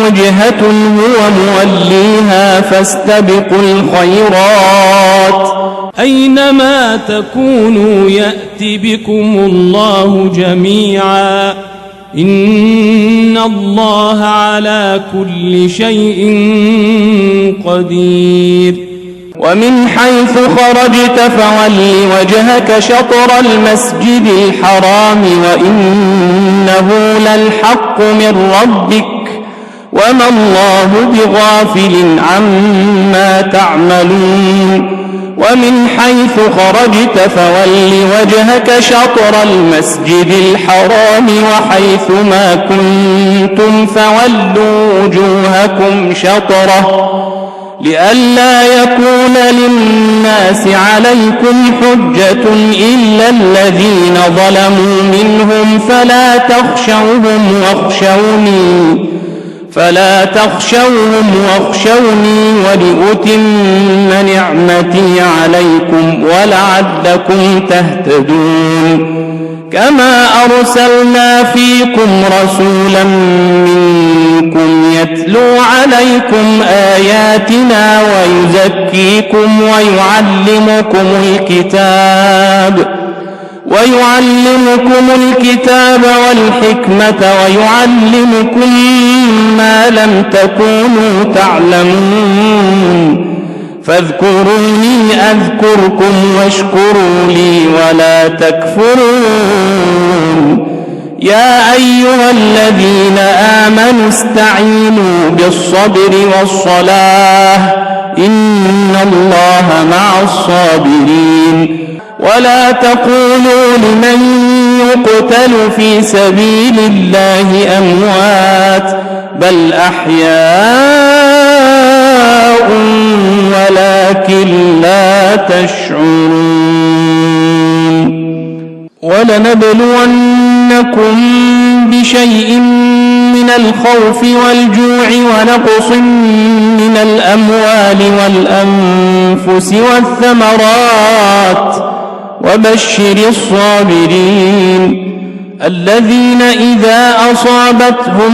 وجهة هو موليها فاستبقوا الخيرات أينما تكونوا يأت بكم الله جميعا إن الله على كل شيء قدير ومن حيث خرجت فول وجهك شطر المسجد الحرام وإنه للحق من ربك وما الله بغافل عما تعملون ومن حيث خرجت فول وجهك شطر المسجد الحرام وحيث ما كنتم فولوا وجوهكم شطره لئلا يكون للناس عليكم حجة إلا الذين ظلموا منهم فلا تخشوهم واخشوني ولأتم نعمتي عليكم ولعلكم تهتدون كما أرسلنا فيكم رسولا منكم يتلو عليكم آياتنا ويزكيكم ويعلمكم الكتاب والحكمة ويعلمكم ما لم تكونوا تعلمون فاذكروني أذكركم واشكروا لي ولا تكفرون يا أيها الذين آمنوا استعينوا بالصبر والصلاة إن الله مع الصابرين ولا تقولوا لمن يقتل في سبيل الله أموات بل أحياء ولكن لا تشعرون ولنبلونكم بشيء من الخوف والجوع ونقص من الأموال والأنفس والثمرات وبشر الصابرين الذين إذا أصابتهم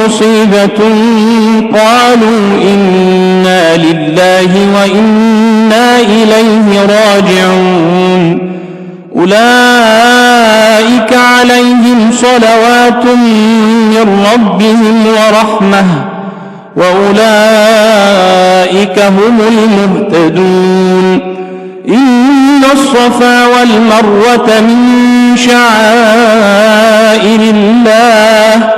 مصيبة قالوا إنا لله وإنا إليه راجعون أولئك عليهم صلوات من ربهم ورحمة وأولئك هم المهتدون إن الصفا والمروة من شعائر الله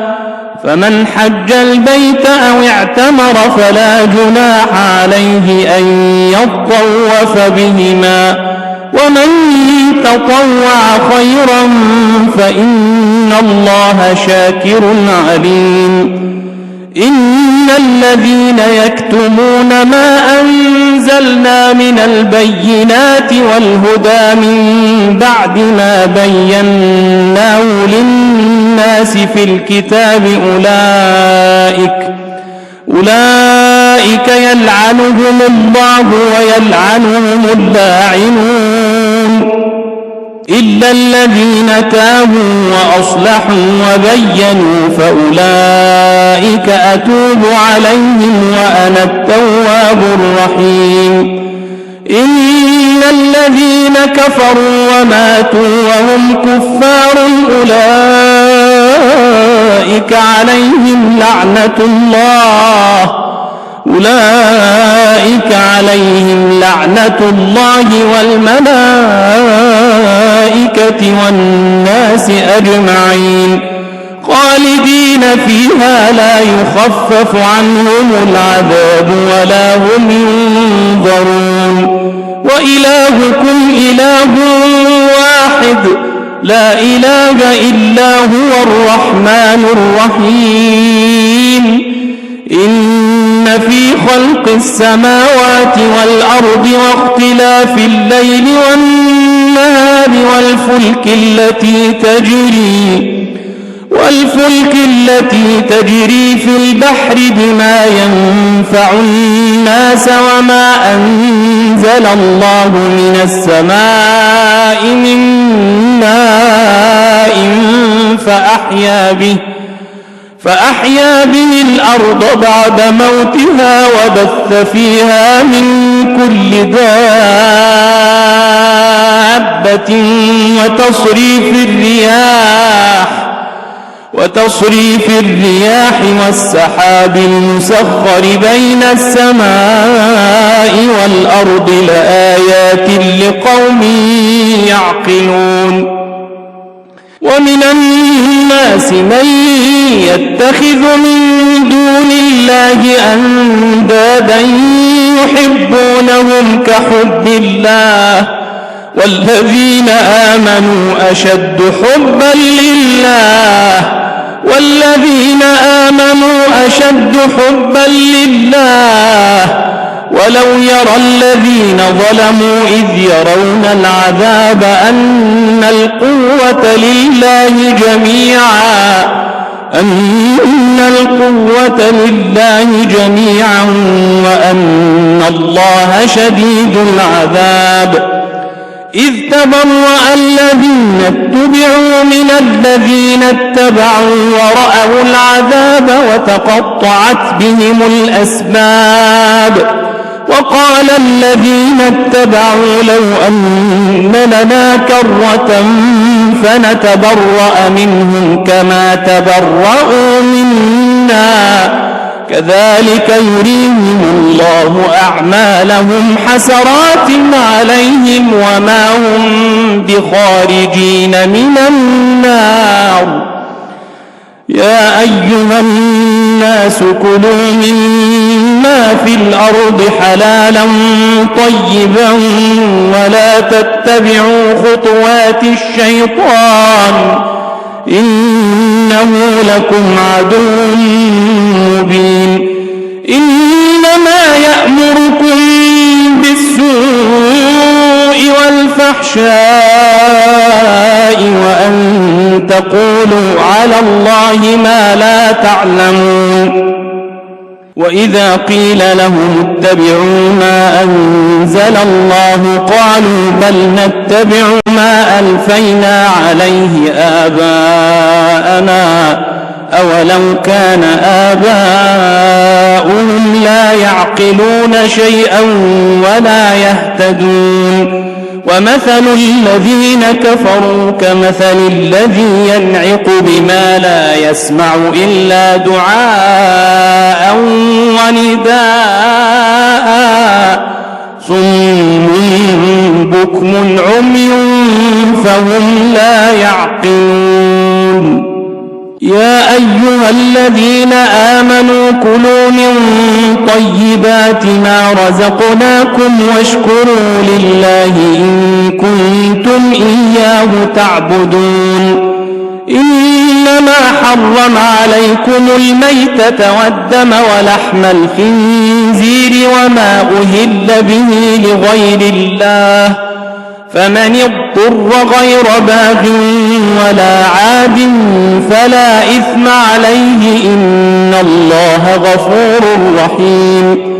فمن حج البيت أو اعتمر فلا جناح عليه أن يطوف بهما ومن تطوع خيرا فإن الله شاكر عليم إن الذين يكتمون ما أنزلنا من البينات والهدى من بعد ما بيناه للناس في الكتاب أولئك يلعنهم الله ويلعنهم اللاعنون إلا الذين تابوا وأصلحوا وبينوا فأولئك أتوب عليهم وأنا التواب الرحيم إن الذين كفروا وماتوا وهم كفار أولئك عليهم لعنة الله والملائكة والناس أجمعين خالدين فيها لا يخفف عنهم العذاب ولا هم ينظرون وإلهكم إله واحد لا إله إلا هو الرحمن الرحيم السماوات والأرض واختلاف الليل والنهار والفلك التي تجري في البحر بما ينفع الناس وما أنزل الله من السماء من ماء فأحيا به الأرض بعد موتها وبث فيها من كل دابة وتصريف الرياح والسحاب المسخر بين السماء والأرض لآيات لقوم يعقلون ومن الناس من يتخذ من دون الله أندادا يحبونهم كحب الله والذين آمنوا أشد حبا لله ولو يرى الذين ظلموا إذ يرون العذاب أن القوة لله جميعا وأن الله شديد العذاب إذ تبرأ الذين اتبعوا من الذين اتبعوا ورأوا العذاب وتقطعت بهم الأسباب وقال الذين اتبعوا لو أن لنا كرة فنتبرأ منهم كما تبرأوا منا كذلك يريهم الله أعمالهم حسرات عليهم وما هم بخارجين من النار يا أيها الناس كلوا مما في الأرض حلالا طيبا ولا تتبعوا خطوات الشيطان إنه لكم عدو مبين إنما يأمركم بالسوء والفحشاء وأن تقولوا على الله ما لا تعلمون وإذا قيل لهم اتبعوا ما أنزل الله قالوا بل نتبع ما ألفينا عليه آباءنا أولو كان آباؤهم لا يعقلون شيئا ولا يهتدون ومثل الذين كفروا كمثل الذي ينعق بما لا يسمع إلا دعاء ونداء صم بكم عمي فهم لا يعقلون يا أيها الذين آمنوا كلوا من طيبات ما رزقناكم واشكروا لله إن كنتم إياه تعبدون إنما حرم عليكم الميتة والدم ولحم الخنزير وما أهل به لغير الله فمن اضطر غير باغ ولا عاد فلا إثم عليه إن الله غفور رحيم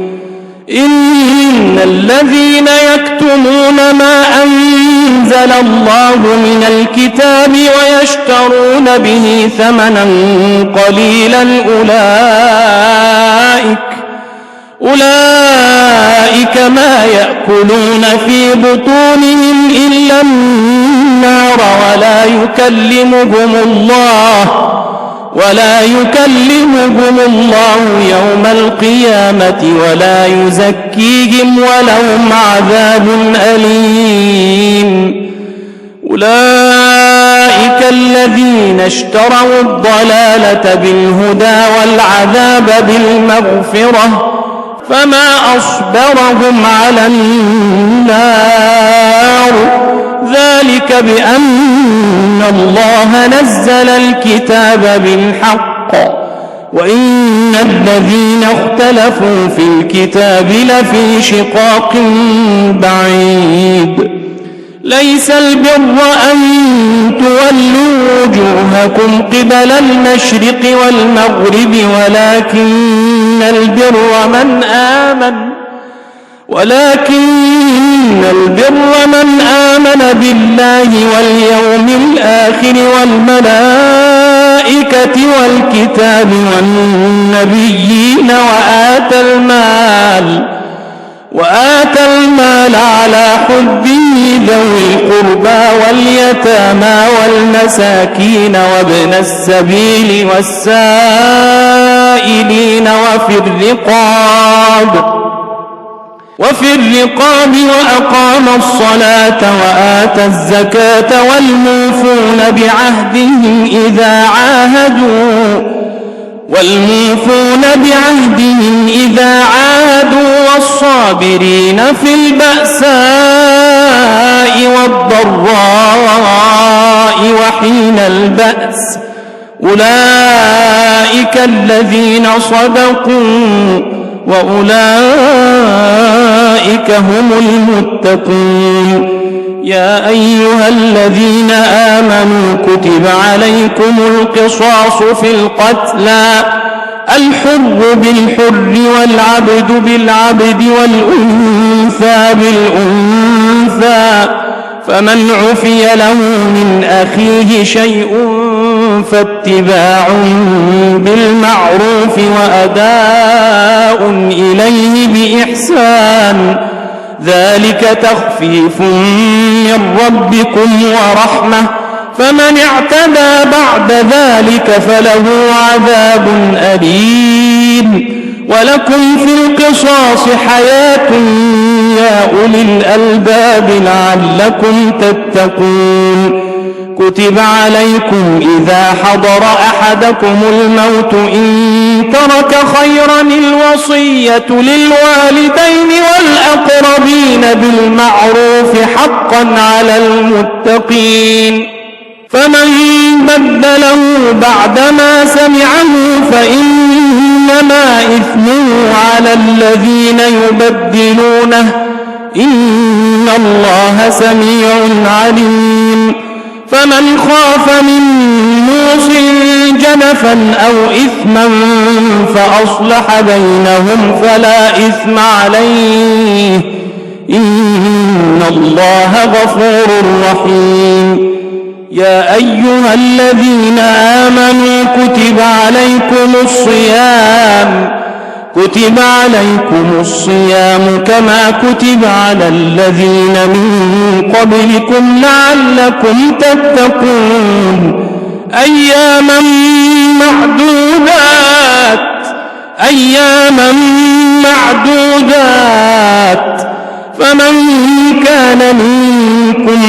إن الذين يكتمون ما أنزل الله من الكتاب ويشترون به ثمنا قليلا أولئك ما يأكلون في بطونهم إلا النار ولا يكلمهم الله يوم القيامة ولا يزكيهم ولهم عذاب أليم أولئك الذين اشتروا الضلالة بالهدى والعذاب بالمغفرة فما أصبرهم على النار ذلك بأن الله نزل الكتاب بالحق وإن الذين اختلفوا في الكتاب لفي شقاق بعيد ليس البر أن تولوا وجوهكم قبل المشرق والمغرب ولكن البر من آمن بالله واليوم الآخر والملائكة والكتاب والنبيين وآتى المال على حبه ذوي القربى واليتامى والمساكين وابن السبيل والسائلين وفي الرقاب وأقام الصلاة وآتى الزكاة والموفون بعهدهم إذا عاهدوا والصابرين في البأساء والضراء وحين البأس أولئك الذين صدقوا وأولئك هم المتقون يا أيها الذين آمنوا كتب عليكم القصاص في القتلى الحر بالحر والعبد بالعبد والأنثى بالأنثى فمن عفي له من أخيه شيء فاتباع بالمعروف وأداء إليه بإحسان ذلك تخفيف من ربكم ورحمة فمن اعتدى بعد ذلك فله عذاب أليم ولكم في القصاص حياة يا أولي الألباب لعلكم تتقون كتب عليكم إذا حضر أحدكم الموت إن ترك خيرا الوصية للوالدين والأقربين بالمعروف حقا على المتقين فمن بدله بعدما سمعه فإنما إثمه على الذين يبدلونه إن الله سميع عليم فمن خاف من موص جنفا أو إثما فأصلح بينهم فلا إثم عليه إن الله غفور رحيم يا أيها الذين آمنوا كتب عليكم الصيام كما كتب على الذين من قبلكم لعلكم تتقون أياما معدودات فمن كان منكم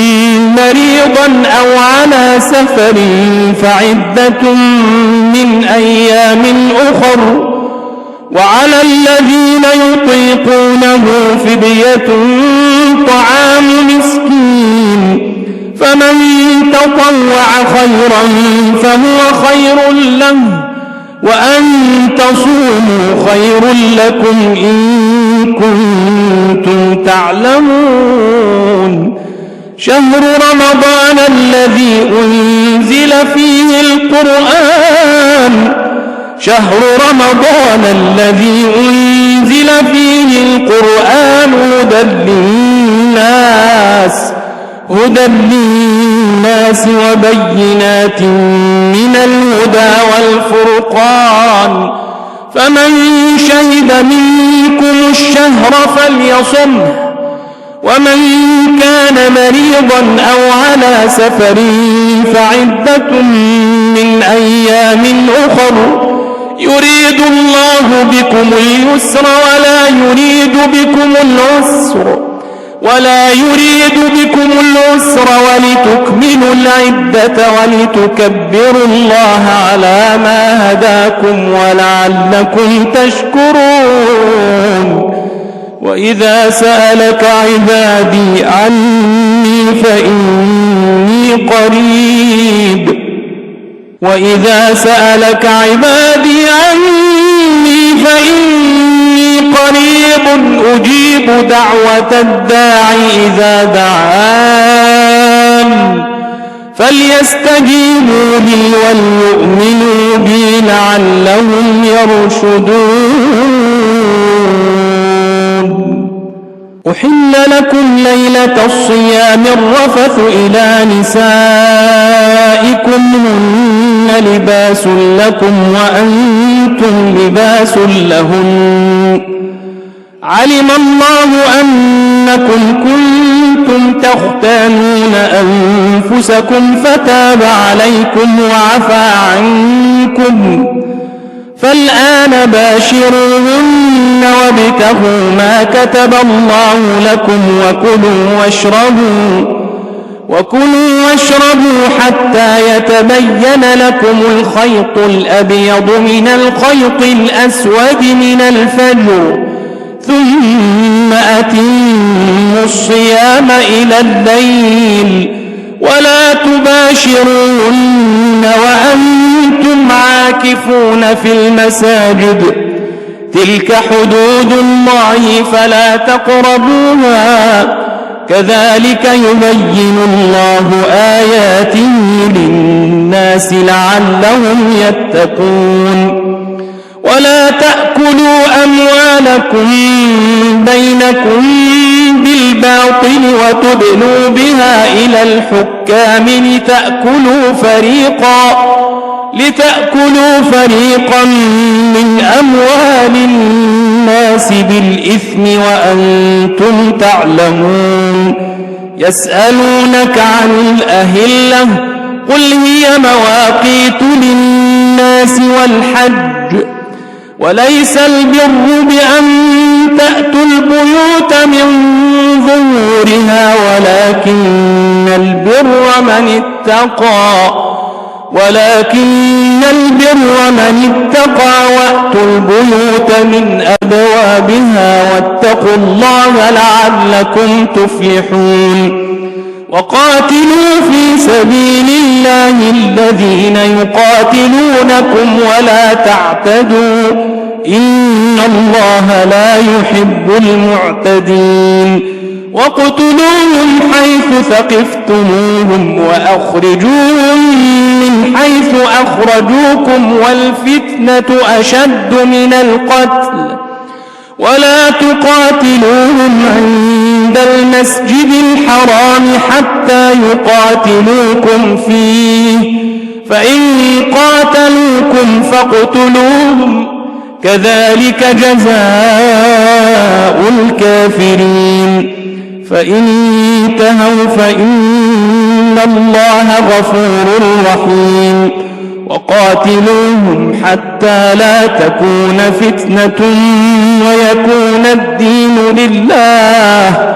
مريضا أو على سفر فعدة من أيام أخر وعلى الذين يطيقونه فدية طعام مسكين فمن تطوع خيرا فهو خير له وأن تصوموا خير لكم إن كنتم تعلمون شهر رمضان الذي أنزل فيه القرآن هدى للناس وبينات من الهدى والفرقان فمن شهد منكم الشهر فليصمه ومن كان مريضا أو على سفر فعدة من أيام أخر يريد الله بكم اليسر ولا يريد بكم العسر ولتكملوا العدة ولتكبروا الله على ما هداكم ولعلكم تشكرون وإذا سألك عبادي عني فإني قريب فإني قريب أجيب دعوة الداع إذا دعان فليستجيبوا لي وليؤمنوا بي لعلهم يرشدون. أحل لكم ليلة الصيام الرفث إلى نسائكم هن لباس لكم وأنتم لباس لهن علم الله أنكم كنتم تختانون أنفسكم فتاب عليكم وعفى عنكم فالآن باشروهن وابتغوا ما كتب الله لكم وكلوا واشربوا حتى يتبين لكم الخيط الأبيض من الخيط الأسود من الفجر ثم أتموا الصيام إلى الليل ولا تباشرون وأنتم عاكفون في المساجد تلك حدود الله فلا تقربوها كذلك يبين الله آياته للناس لعلهم يتقون. ولا تأكلوا أموالكم بينكم بالباطل وتدلوا بها إلى الحكام لتأكلوا فريقا من أموال الناس بالإثم وأنتم تعلمون. يسألونك عن الأهلة قل هي مواقيت للناس والحج وليس البر بأن تأتوا البيوت من ظهورها ولكن البر من اتقى وأتوا البيوت من أبوابها واتقوا الله لعلكم تفلحون. وقاتلوا في سبيل الله الذين يقاتلونكم ولا تعتدوا إن الله لا يحب المعتدين. واقتلوهم حيث ثقفتموهم وأخرجوهم من حيث أخرجوكم والفتنة أشد من القتل ولا تقاتلوهم عند المسجد الحرام حتى يقاتلوكم فيه فإن قاتلوكم فاقتلوهم كذلك جزاء الكافرين. فإن انتهوا فإن الله غفور رحيم. وقاتلوهم حتى لا تكون فتنة ويكون الدين لله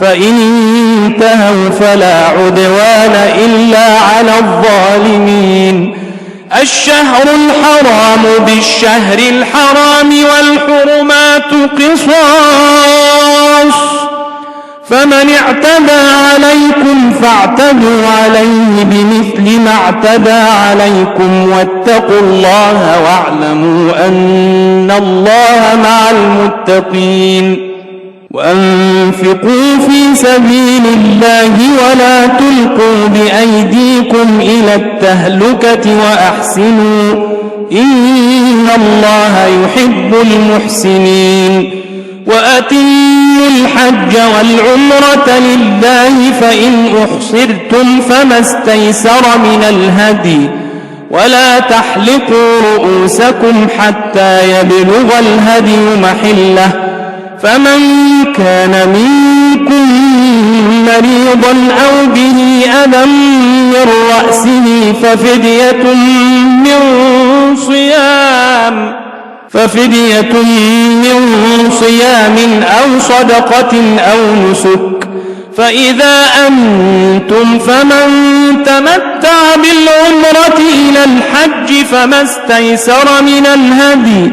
فإن انتهوا فلا عدوان إلا على الظالمين. الشهر الحرام بالشهر الحرام والحرمات قصاص فمن اعتدى عليكم فاعتدوا عليه بمثل ما اعتدى عليكم واتقوا الله واعلموا أن الله مع المتقين. وأنفقوا في سبيل الله ولا تلقوا بأيديكم إلى التهلكة وأحسنوا إن الله يحب المحسنين. وأتموا الحج والعمرة لله فإن أحصرتم فما استيسر من الهدي ولا تحلقوا رؤوسكم حتى يبلغ الهدي محله فمن كان منكم مريضا أو به أذى من رأسه ففدية من صيام أو صدقة أو نسك فإذا أنتم فمن تمتع بالعمرة إلى الحج فما استيسر من الهدي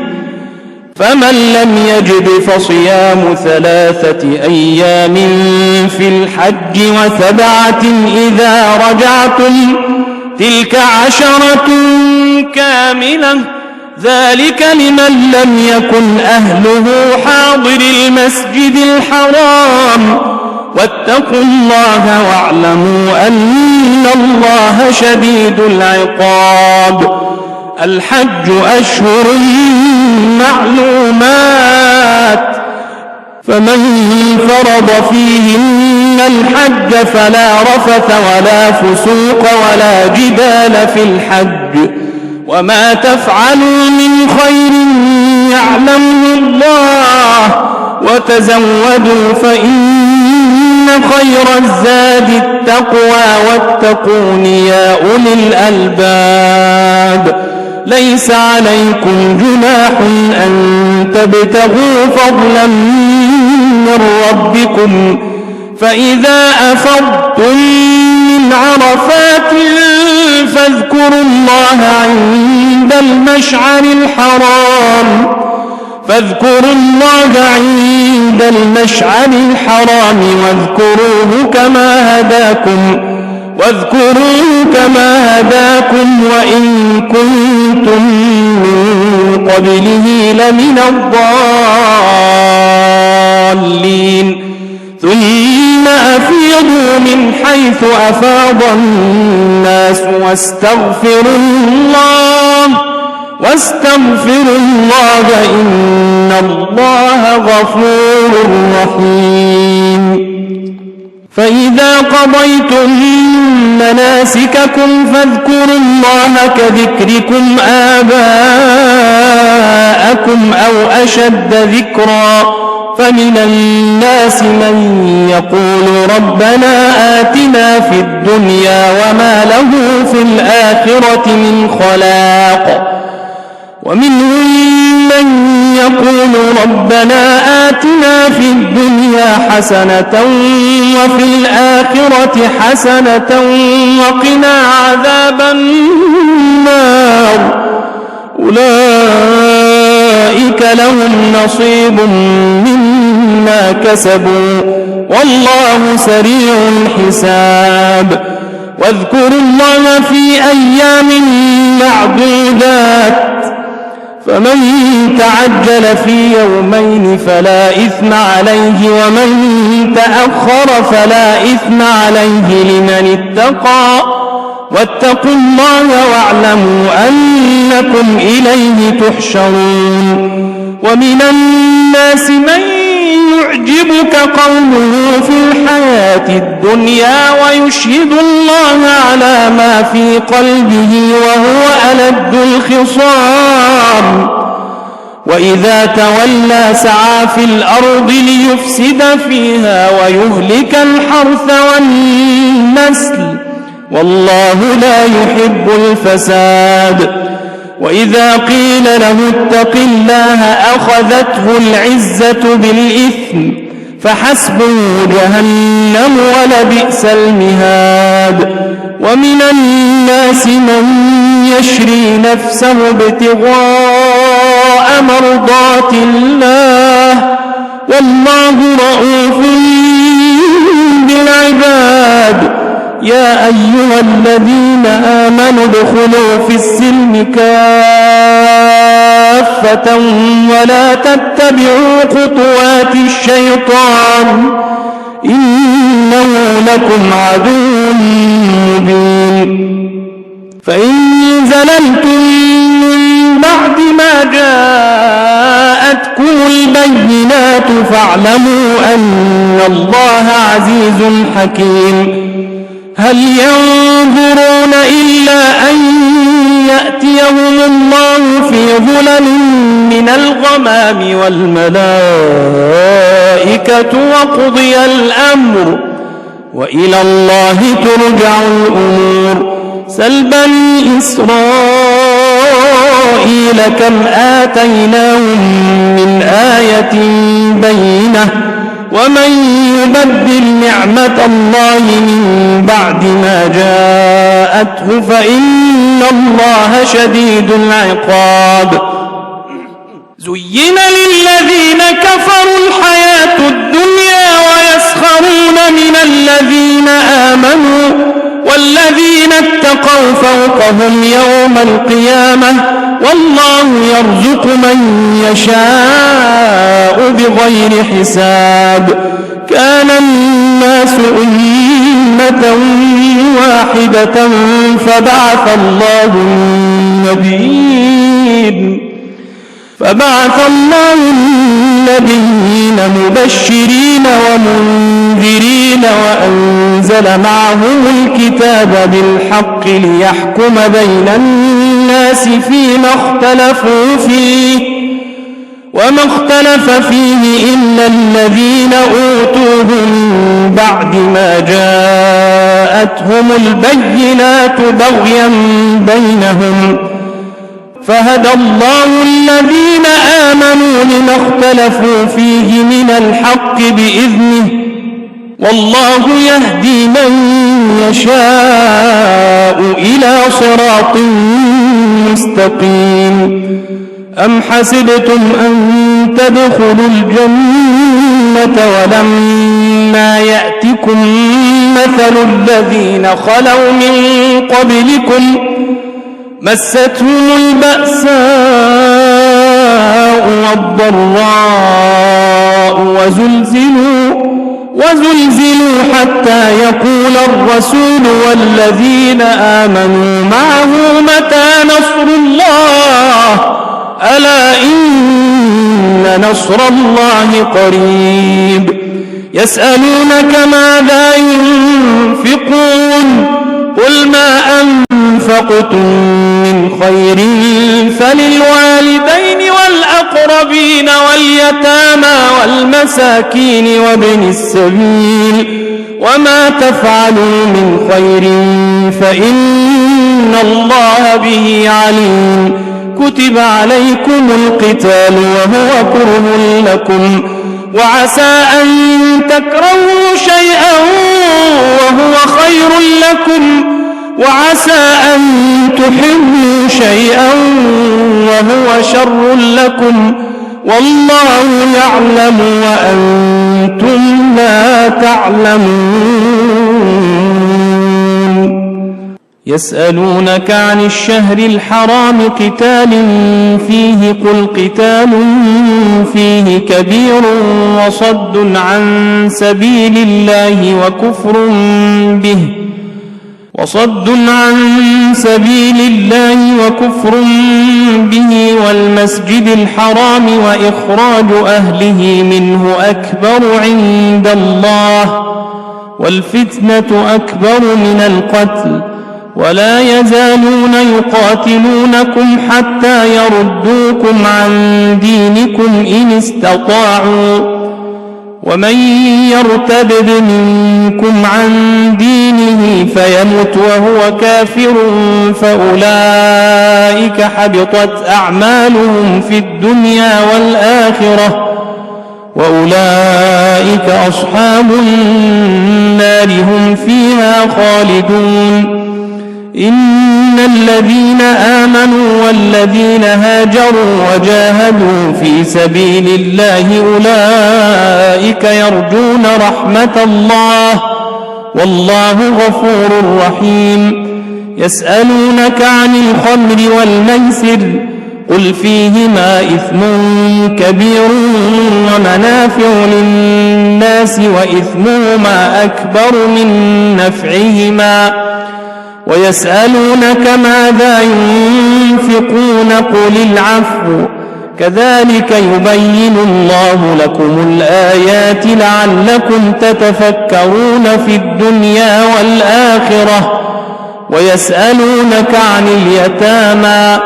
فمن لم يجد فصيام 3 أيام في الحج و7 إذا رجعتم تلك 10 كاملة ذلك لمن لم يكن أهله حاضر المسجد الحرام واتقوا الله واعلموا أن الله شديد العقاب. الحج أشهر معلومات، فمن فرض فيهن الحج فلا رفث ولا فسوق ولا جدال في الحج، وما تفعلوا من خير يعلمه الله، وتزودوا فإن خير الزاد التقوى واتقون يا أولي الألباب. ليس عليكم جناح أن تبتغوا فضلا من ربكم، فإذا أفضتم من عرفات فاذكروا الله عند المشعر الحرام واذكروه كما هداكم وإن كنتم من قبله لمن الضالين. ثم أفيضوا من حيث أفاض الناس واستغفروا الله إن الله غفور رحيم. فإذا قضيتم مناسككم فاذكروا الله كذكركم آباءكم أو أشد ذكرا، فمن الناس من يقول ربنا آتنا في الدنيا وما له في الآخرة من خلاق، ومنهم من يقول ربنا آتنا في الدنيا حسنة وفي الآخرة حسنة وقنا عذاب النار. أولئك لهم نصيب مما كسبوا والله سريع الحساب. واذكروا الله في أيام معدودات، فمن تعجل في يومين فلا إثم عليه ومن تأخر فلا إثم عليه لمن اتقى، واتقوا الله واعلموا أنكم إليه تحشرون. ومن الناس من يعجبك قوله في الحياة الدنيا ويشهد الله على ما في قلبه وهو ألد الخصام، وإذا تولى سعى في الأرض ليفسد فيها ويهلك الحرث والنسل، والله لا يحب الفساد. وإذا قيل له اتق الله أخذته العزة بالإثم فحسبه جهنم ولبئس المهاد. ومن الناس من يشري نفسه ابتغاء مرضات الله والله رؤوف بالعباد. يا أيها الذين آمنوا ادخلوا في السلم كافة ولا تتبعوا خطوات الشيطان إنه لكم عدو مبين. فإن زللتم من بعد ما جاءتكم البينات فاعلموا أن الله عزيز حكيم. هل ينظرون إلا أن يأتيهم الله في ظلل من الغمام والملائكة وقضي الأمر وإلى الله ترجع الأمور. سل بني إسرائيل كم آتيناهم من آية بينة ومن يبدل نعمة الله من بعد ما جاءته فإن الله شديد العقاب. زين للذين كفروا الحياة الدنيا ويسخرون من الذين آمنوا والذين اتقوا فوقهم يوم القيامة والله يرزق من يشاء بغير حساب كان الناس أمة واحدة فبعث الله النبيين مبشرين ومنذرين وأنزل معهم الكتاب بالحق ليحكم بين الناس فيما اختلفوا فيه وما اختلف فيه إلا الذين أوتوه من بعد ما جاءتهم البينات بغيا بينهم فهدى الله الذين آمنوا لما اختلفوا فيه من الحق بإذنه والله يهدي من يشاء إلى صراط مستقيم أم حسبتم أن تدخلوا الجنة ولما يأتكم مثل الذين خلوا من قبلكم مستهم البأساء والضراء وزلزلوا حتى يقول الرسول والذين آمنوا معه متى نصر الله ألا إن نصر الله قريب يسألونك ماذا ينفقون قل ما أنفقتم من خير فللوالدين والأقربين واليتامى والمساكين وابن السبيل وما تفعلوا من خير فإن الله به عليم كتب عليكم القتال وهو كره لكم وعسى أن تكرهوا شيئا وهو خير لكم وعسى أن تحبوا شيئا وهو شر لكم والله يعلم وأنتم لا تعلمون يسألونك عن الشهر الحرام قتال فيه قل قتال فيه كبير وصد عن سبيل الله وكفر به والمسجد الحرام وإخراج أهله منه أكبر عند الله والفتنة أكبر من القتل ولا يزالون يقاتلونكم حتى يردوكم عن دينكم إن استطاعوا ومن يرتد منكم عن دينه فيمت وهو كافر فأولئك حبطت أعمالهم في الدنيا والآخرة وأولئك أصحاب النار هم فيها خالدون إن الذين آمنوا والذين هاجروا وجاهدوا في سبيل الله أولئك يرجون رحمة الله والله غفور رحيم يسألونك عن الخمر والميسر قل فيهما إثم كبير ومنافع للناس وإثمهما أكبر من نفعهما ويسألونك ماذا ينفقون قل العفو كذلك يبين الله لكم الآيات لعلكم تتفكرون في الدنيا والآخرة ويسألونك عن اليتامى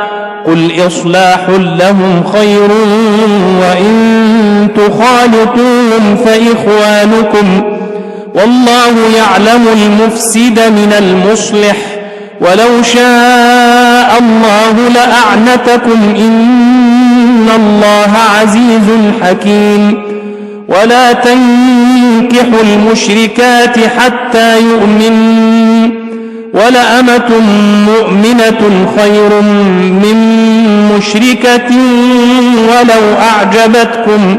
قل إصلاح لهم خير وإن تخالطوهم فإخوانكم والله يعلم المفسد من المصلح ولو شاء الله لأعنتكم إن الله عزيز حكيم ولا تنكحوا المشركات حتى يؤمنوا ولأمة مؤمنة خير من مشركة ولو أعجبتكم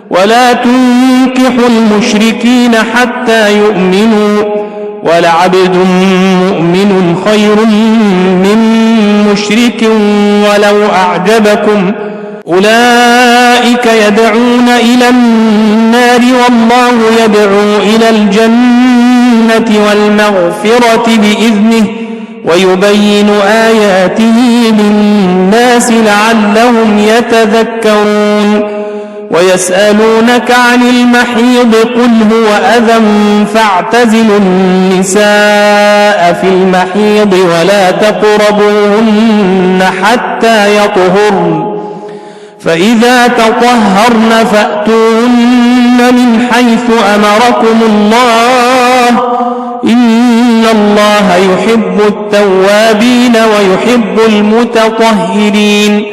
ولا تنكحوا المشركين حتى يؤمنوا ولعبد مؤمن خير من مشرك ولو أعجبكم أولئك يدعون إلى النار والله يدعو إلى الجنة والمغفرة بإذنه ويبين آياته للناس لعلهم يتذكرون ويسألونك عن المحيض قل هو أذى فاعتزلوا النساء في المحيض ولا تقربوهن حتى يطهرن فإذا تطهرن فأتوهن من حيث أمركم الله إن الله يحب التوابين ويحب المتطهرين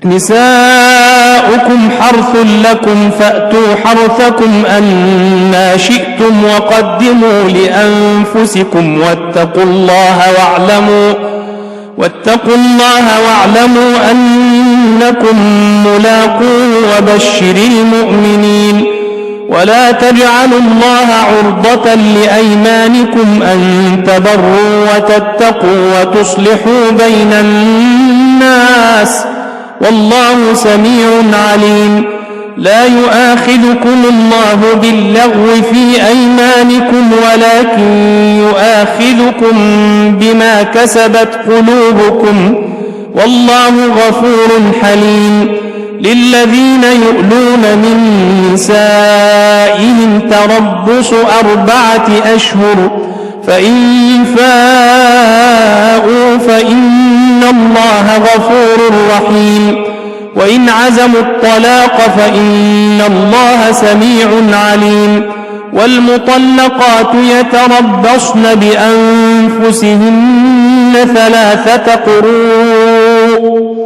نساؤكم حرث لكم فأتوا حرثكم أنى شئتم وقدموا لأنفسكم واتقوا الله واعلموا أنكم ملاقوه وبشر المؤمنين ولا تجعلوا الله عرضة لأيمانكم أن تبروا وتتقوا وتصلحوا بين الناس والله سميع عليم لا يؤاخذكم الله باللغو في أيمانكم ولكن يؤاخذكم بما كسبت قلوبكم والله غفور حليم للذين يؤلون من نسائهم تربص 4 أشهر فإن فاءوا فإن الله غفور رحيم وإن عزموا الطلاق فإن الله سميع عليم والمطلقات يتربصن بأنفسهن 3 قروء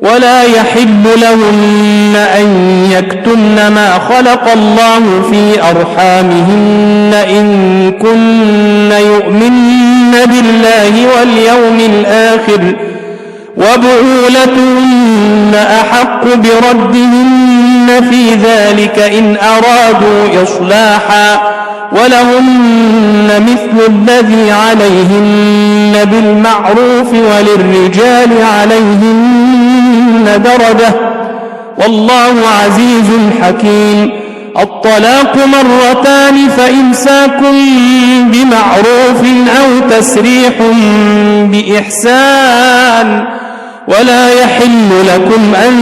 ولا يحل لهن أن يكتمن ما خلق الله في أرحامهن إن كن يؤمن بالله واليوم الآخر وبعولتهن أحق بردهن في ذلك إن أرادوا إصلاحا ولهن مثل الذي عليهن بالمعروف وللرجال عليهن درجة والله عزيز حكيم الطلاق 2 فإمساك بمعروف أو تسريح بإحسان ولا يحل لكم أن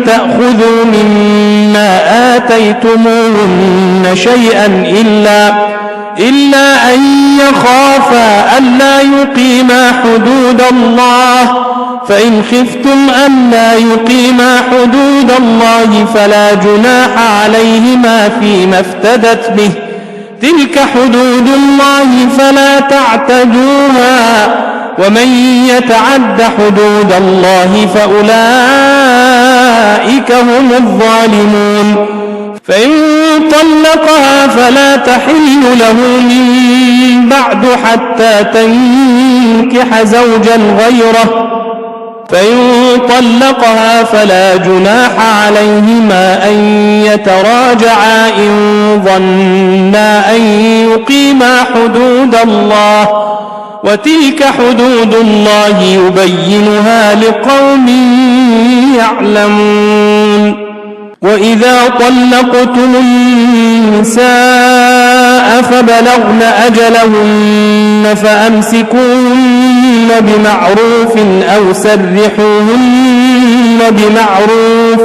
تأخذوا مما آتيتموهن شيئا إلا أن يخافا ألا يقيما حدود الله فإن خفتم ألا يقيما حدود الله فلا جناح عليهما فيما افتدت به تلك حدود الله فلا تعتدوها ومن يتعد حدود الله فأولئك هم الظالمون فإن طلقها فلا تحل له من بعد حتى تنكح زوجا غيره فإن طلقها فلا جناح عليهما أن يتراجعا إن ظنا أن يقيما حدود الله وتلك حدود الله يبينها لقوم يعلمون وإذا طلقتم النساء فبلغن أجلهن فأمسكوهن بمعروف أو سرحوهن بمعروف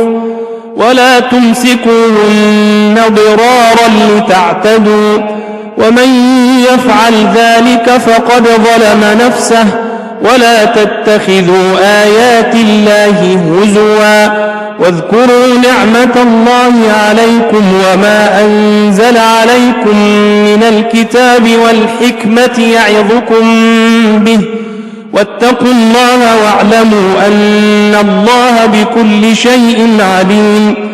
ولا تمسكوهن ضرارا لتعتدوا ومن يفعل ذلك فقد ظلم نفسه ولا تتخذوا آيات الله هزوا واذكروا نعمة الله عليكم وما أنزل عليكم من الكتاب والحكمة يعظكم به واتقوا الله واعلموا أن الله بكل شيء عليم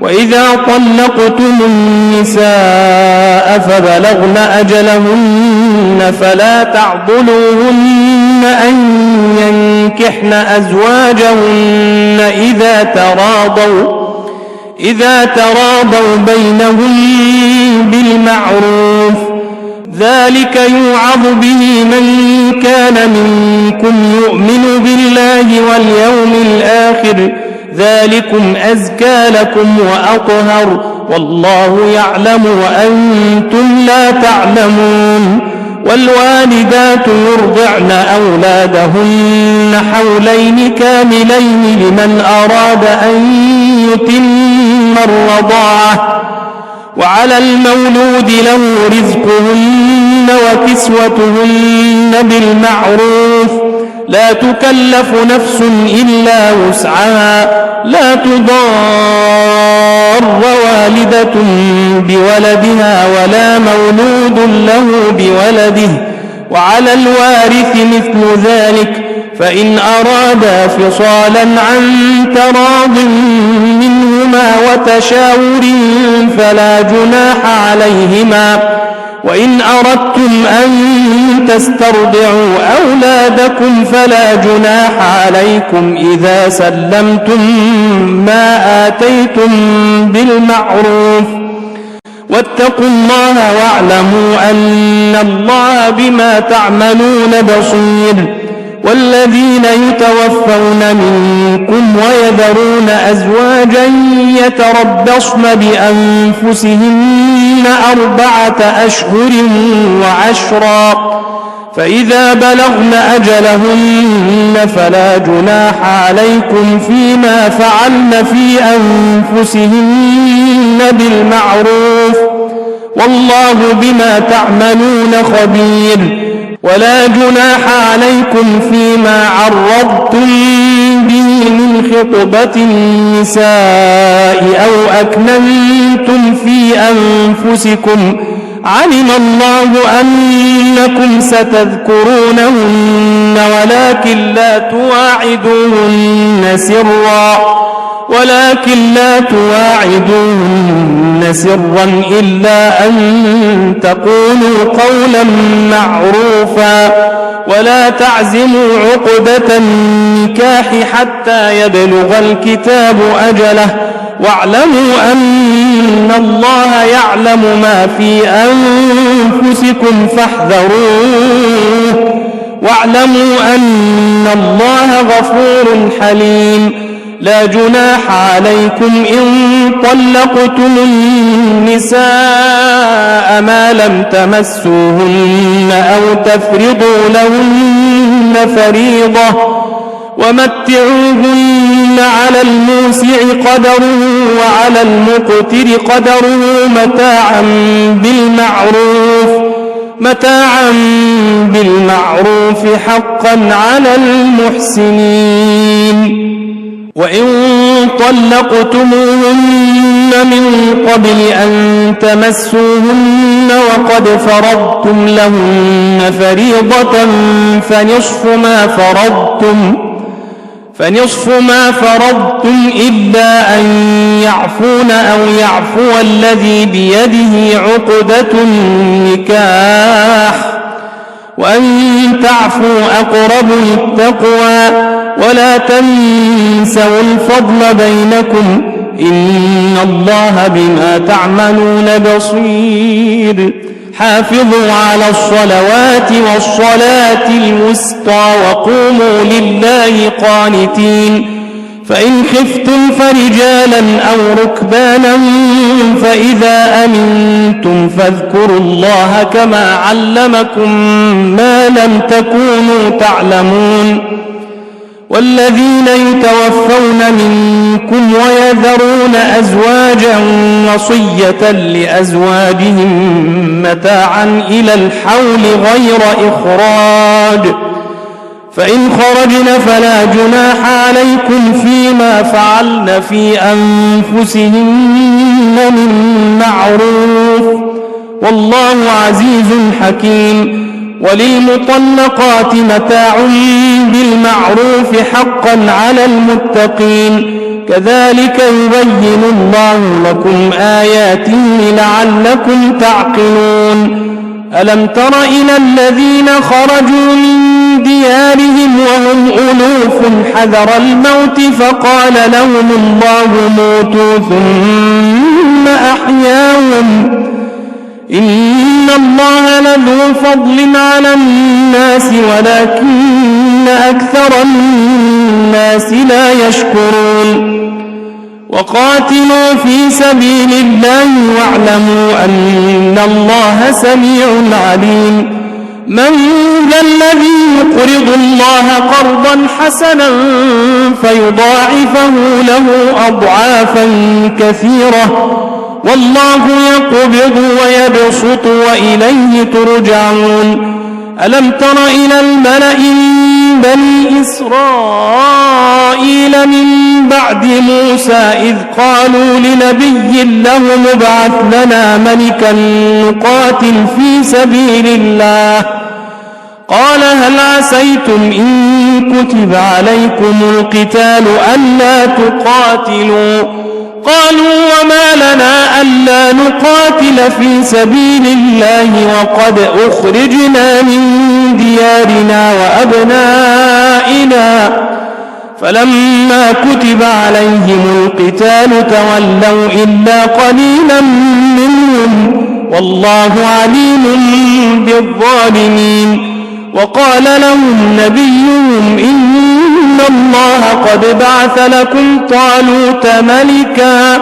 وإذا طلقتم النساء فبلغن أجلهن فلا تعضلوهن أن ينكحن أزواجهن إذا تراضوا بينهم بالمعروف ذلك يوعظ به من كان منكم يؤمن بالله بالله واليوم الآخر ذلكم أزكى لكم وأطهر والله يعلم وأنتم لا تعلمون والوالدات يرضعن أولادهن حولين كاملين لمن أراد أن يتم الرضاعة وعلى المولود له رزقهن وكسوتهن بالمعروف لا تكلف نفس إلا وسعها لا تضار والدة بولدها ولا مولود له بولده وعلى الوارث مثل ذلك فإن أرادا فصالا عن تراض منهما وتشاور فلا جناح عليهما وإن أردتم أن تسترضعوا أولادكم فلا جناح عليكم إذا سلمتم ما آتيتم بالمعروف واتقوا الله واعلموا أن الله بما تعملون بصير والذين يتوفون منكم ويذرون أزواجا يتربصن بأنفسهن 4 أشهر وعشرا فإذا بلغن أجلهن فلا جناح عليكم فيما فعلن في أنفسهن بالمعروف والله بما تعملون خبير ولا جناح عليكم فيما عرضتم به من خطبة النساء أو أكننتم في أنفسكم علم الله أنكم ستذكرونهن ولكن لا تواعدوهن سرا إلا أن تقولوا قولا معروفا ولا تعزموا عقدة النكاح حتى يبلغ الكتاب أجله واعلموا أن الله يعلم ما في أنفسكم فاحذروه واعلموا أن الله غفور حليم لا جناح عليكم إن طلقتم النساء ما لم تمسوهن أو تفرضوا لهن فريضة ومتعوهن على الموسع قدره وعلى المقتر قدره متاعا بالمعروف حقا على المحسنين وإن طلقتموهن من قبل أن تمسوهن وقد فرضتم لهن فريضة فنصف ما فرضتم إلا أن يعفون أو يعفو الذي بيده عقدة النكاح وأن تعفوا أقرب للتقوى ولا تنسوا الفضل بينكم إن الله بما تعملون بصير حافظوا على الصلوات والصلاة الوسطى وقوموا لله قانتين فإن خفتم فرجالا أو ركبانا فإذا أمنتم فاذكروا الله كما علمكم ما لم تكونوا تعلمون والذين يتوفون منكم ويذرون أزواجا وصية لأزواجهم متاعا إلى الحول غير إخراج فإن خرجن فلا جناح عليكم فيما فعلن في أنفسهن من معروف والله عزيز حكيم وللمطلقات متاع بالمعروف حقا على المتقين كذلك يبين الله لكم آياته لعلكم تعقلون ألم تر إلى الذين خرجوا من ديارهم وهم ألوف حذر الموت فقال لهم الله موتوا ثم أحياهم إن الله لذو فضل على الناس ولكن أكثر الناس الناس لا يشكرون وقاتلوا في سبيل الله واعلموا أن الله سميع عليم من ذا الذي يقرض الله قرضا حسنا فيضاعفه له أضعافا كثيرة والله يقبض ويبسط وإليه ترجعون ألم تر إلى الملأ من بني إسرائيل من بعد موسى إذ قالوا لنبي لهم ابعث لنا ملكا نقاتل في سبيل الله قال هل عسيتم إن كتب عليكم القتال ألا تقاتلوا قالوا وما لنا ألا نقاتل في سبيل الله وقد أخرجنا من ديارنا وأبنائنا فلما كتب عليهم القتال تولوا إلا قليلا منهم والله عليم بالظالمين وقال لهم نبيهم إن الله قد بعث لكم طالوت ملكا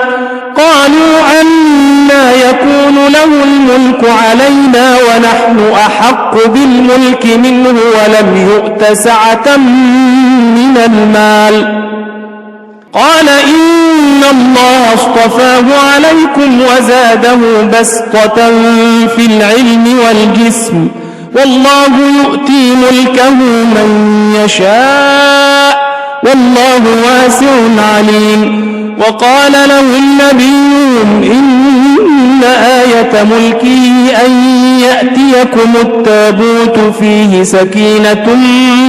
قالوا أنى يكون له الملك علينا ونحن أحق بالملك منه ولم يؤت سعة من المال قال إن الله اصطفاه عليكم وزاده بسطة في العلم والجسم والله يؤتي ملكه من يشاء والله واسع عليم وقال لهم نبيهم إن آية ملكه أن يأتيكم التابوت فيه سكينة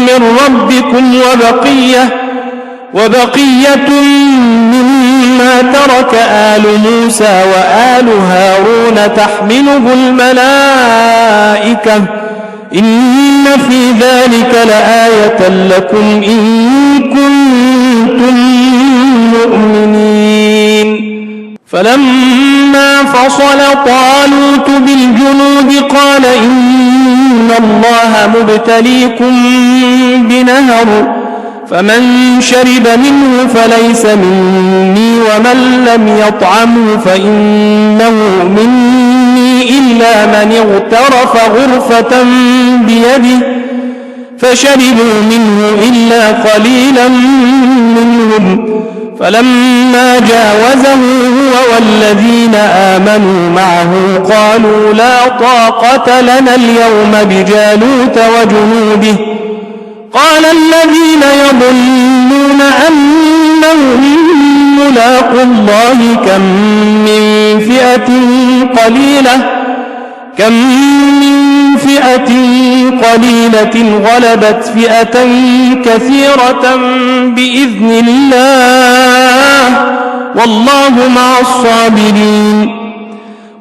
من ربكم وبقية مما ترك آل موسى وآل هارون تحمله الملائكة إن في ذلك لآية لكم إن كنتم مؤمنين فلما فصل طالوت بالجنود قال إن الله مبتليكم بنهر فمن شرب منه فليس مني ومن لم يطعمه فإنه مني إلا من اغترف غرفة بيده فشربوا منه إلا قليلا منهم فلما جاوزه هو والذين آمنوا معه قالوا لا طاقة لنا اليوم بجالوت وجنوده قال الذين يظنون أنهم ملاقوا الله كم من فئة قليلة غلبت فئة كثيرة بإذن الله والله مع الصابرين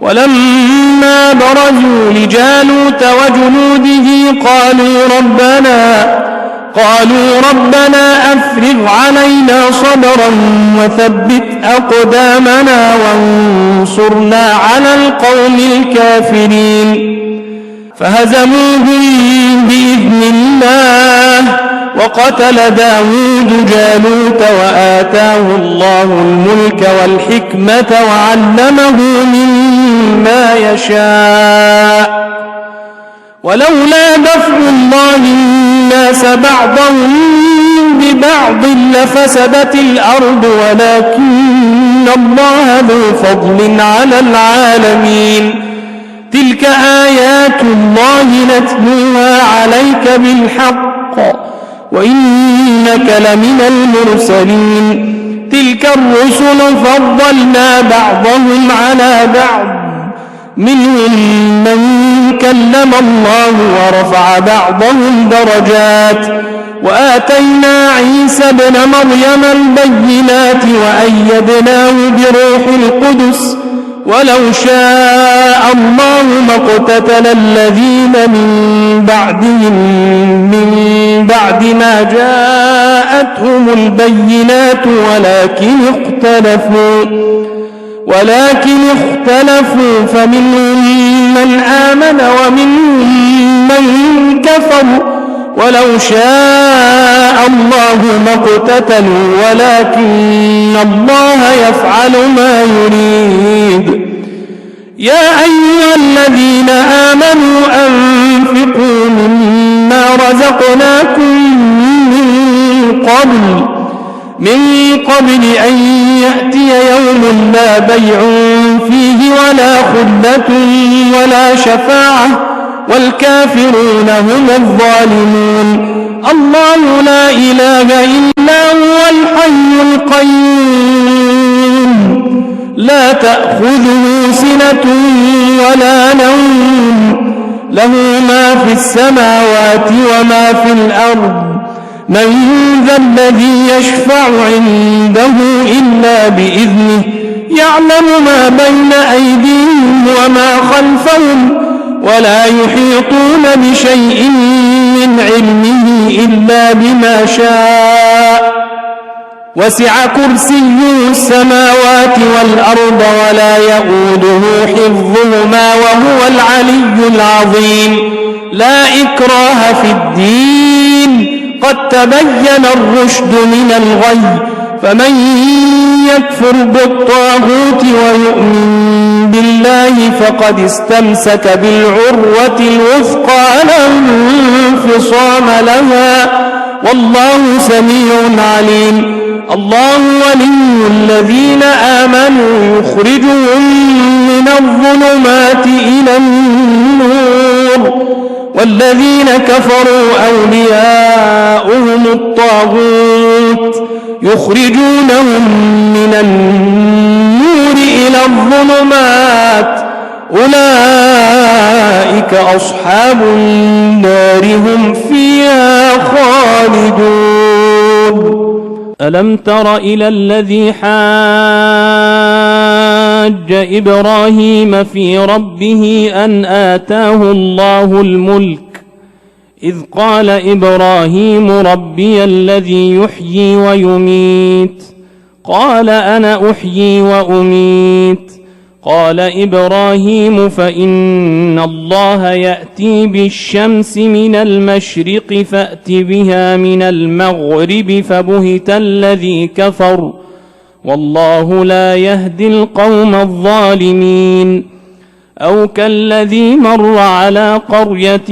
ولما برزوا لجالوت وجنوده قالوا ربنا أفرغ علينا صبرا وثبت أقدامنا وانصرنا على القوم الكافرين فهزموهم بإذن الله وقتل داود جالوت وآتاه الله الملك والحكمة وعلمه مما يشاء ولولا دفع الله الناس بعضهم ببعض لفسدت الأرض ولكن الله ذو فضل على العالمين تلك آيات الله نتلوها عليك بالحق وإنك لمن المرسلين تلك الرسل فضلنا بعضهم على بعض منهم من كلم الله ورفع بعضهم درجات وآتينا عيسى ابن مريم البينات وأيدناه بروح القدس ولو شاء الله ما اقتتل الذين من بعدهم من بعد ما جاءتهم البينات ولكن اختلفوا فمنهم من آمن ومنهم من كفر ولو شاء الله ما اقتتلوا ولكن الله يفعل ما يريد. يا أيها الذين آمنوا أنفقوا مما رزقناكم من قبل أن يأتي يوم لا بيع فيه ولا خلة ولا شفاعة والكافرون هم الظالمون. الله لا إله إلا هو الحي القيوم لا تأخذه سنة ولا نوم له ما في السماوات وما في الأرض من ذا الذي يشفع عنده إلا بإذنه يعلم ما بين أيديهم وما خلفهم ولا يحيطون بشيء من علمه إلا بما شاء وسع كرسيه السماوات والأرض ولا يؤوده حفظهما وهو العلي العظيم. لا إكراه في الدين قد تبين الرشد من الغي فمن يكفر بالطاغوت ويؤمن بالله فقد استمسك بالعروة الوثقى لا انفصام لها والله سميع عليم. الله ولي الذين آمنوا يخرجهم من الظلمات إلى النور والذين كفروا أولياؤهم الطاغوت يخرجونهم من النور إلى الظلمات أولئك أصحاب النار هم فيها خالدون. ألم تر إلى الذي حاج إبراهيم في ربه أن آتاه الله الملك إذ قال إبراهيم ربي الذي يحيي ويميت قال أنا أحيي وأميت قال إبراهيم فإن الله يأتي بالشمس من المشرق فأت بها من المغرب فبهت الذي كفر والله لا يهدي القوم الظالمين. أو كالذي مر على قرية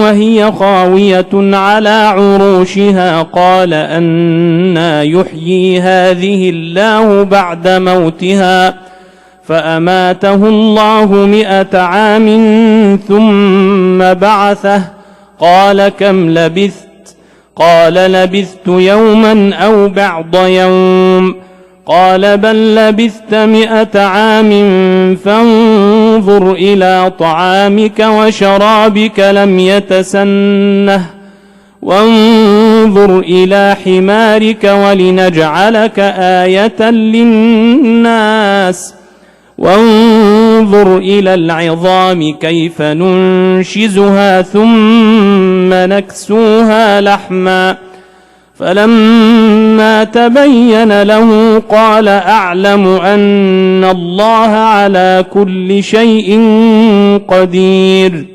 وهي خاوية على عروشها قال أنى يحيي هذه الله بعد موتها فأماته الله 100 عام ثم بعثه قال كم لبثت قال لبثت يوما أو بعض يوم قال بل لبثت 100 عام فانظر إلى طعامك وشرابك لم يتسنه وانظر إلى حمارك ولنجعلك آية للناس وانظر إلى العظام كيف ننشزها ثم نكسوها لحما فلما تبين له قال أعلم أن الله على كل شيء قدير.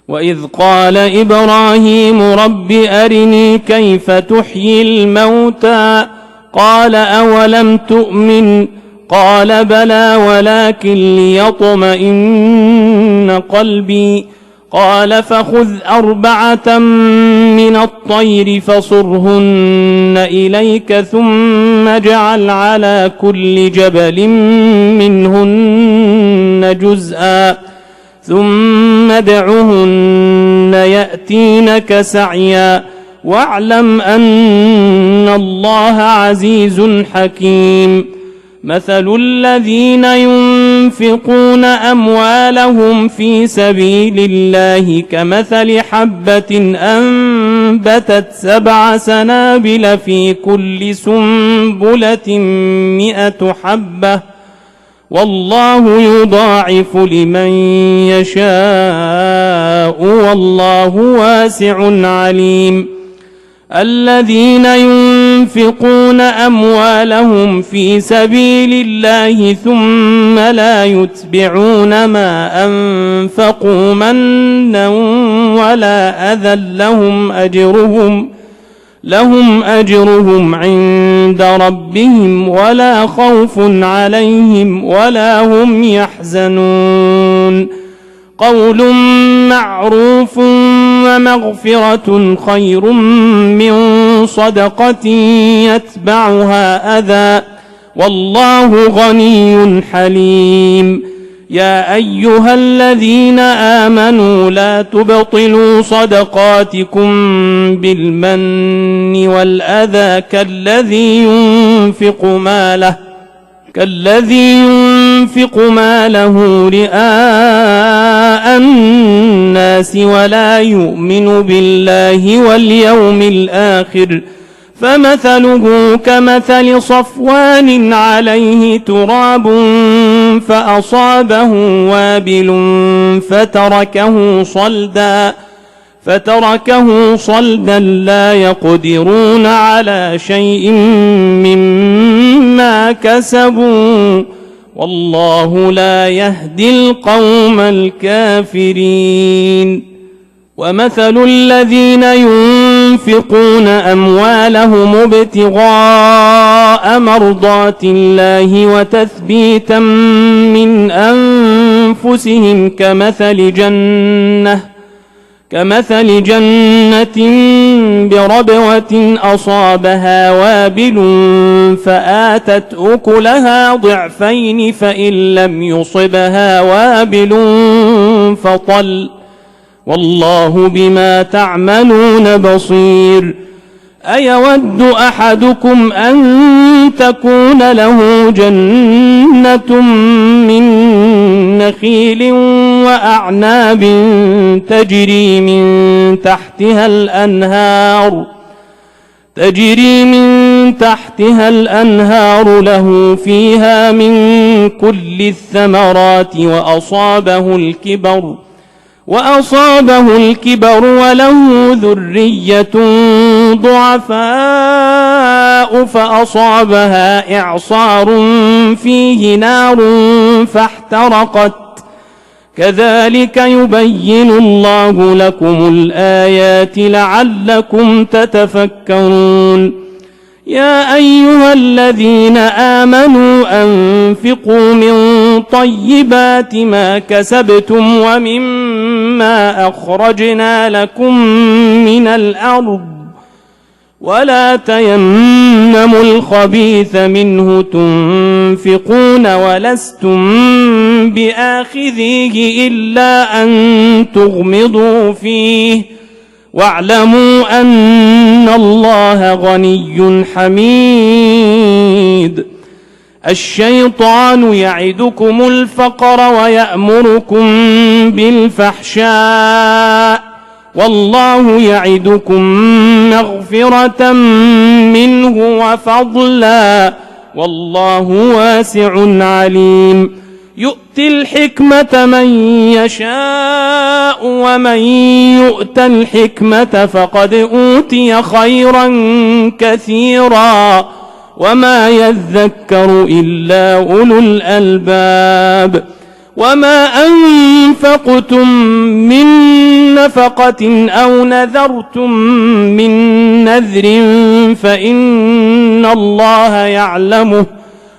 وإذ قال إبراهيم رب أرني كيف تحيي الموتى قال أولم تؤمن قال بلى ولكن ليطمئن قلبي قال فخذ 4 من الطير فصرهن إليك ثم اجعل على كل جبل منهن جزءا ثم ادعهن يأتينك سعيا واعلم أن الله عزيز حكيم. مثل الذين ينفقون أموالهم في سبيل الله كمثل حبة أنبتت 7 سنابل في كل سنبلة 100 حبة والله يضاعف لمن يشاء والله واسع عليم. الذين ينفقون ينفقون أموالهم في سبيل الله ثم لا يتبعون ما أنفقوا منا ولا أذى لهم أجرهم عند ربهم ولا خوف عليهم ولا هم يحزنون. قول معروف ومغفرة خير من صدقة يتبعها أذى والله غني حليم. يا أيها الذين آمنوا لا تبطلوا صدقاتكم بالمن والأذى كالذي ينفق ماله رئاء الناس ولا يؤمن بالله واليوم الآخر فمثله كمثل صفوان عليه تراب فأصابه وابل فتركه صلدا لا يقدرون على شيء مما كسبوا والله لا يهدي القوم الكافرين. ومثل الذين ينفقون أموالهم ابتغاء مرضات الله وتثبيتا من أنفسهم كمثل جنة بربوة أصابها وابل فآتت أكلها ضعفين فإن لم يصبها وابل فطل والله بما تعملون بصير. أيود أحدكم أن تكون له جنة من نخيل وأعناب تجري من تحتها الأنهار له فيها من كل الثمرات وأصابه الكبر وله ذرية ضعفاء فأصابها إعصار فيه نار فاحترقت كذلك يبين الله لكم الآيات لعلكم تتفكرون. يا أيها الذين آمنوا أنفقوا من طيبات ما كسبتم ومما أخرجنا لكم من الأرض ولا تيمموا الخبيث منه تنفقون ولستم بآخذيه إلا أن تغمضوا فيه واعلموا أن الله غني حميد. الشيطان يعدكم الفقر ويأمركم بالفحشاء والله يعدكم مغفرة منه وفضلا والله واسع عليم. يؤتي الحكمة من يشاء ومن يؤت الحكمة فقد أوتي خيرا كثيرا وما يذكر إلا أولو الألباب. وما أنفقتم من نفقة أو نذرتم من نذر فإن الله يعلمه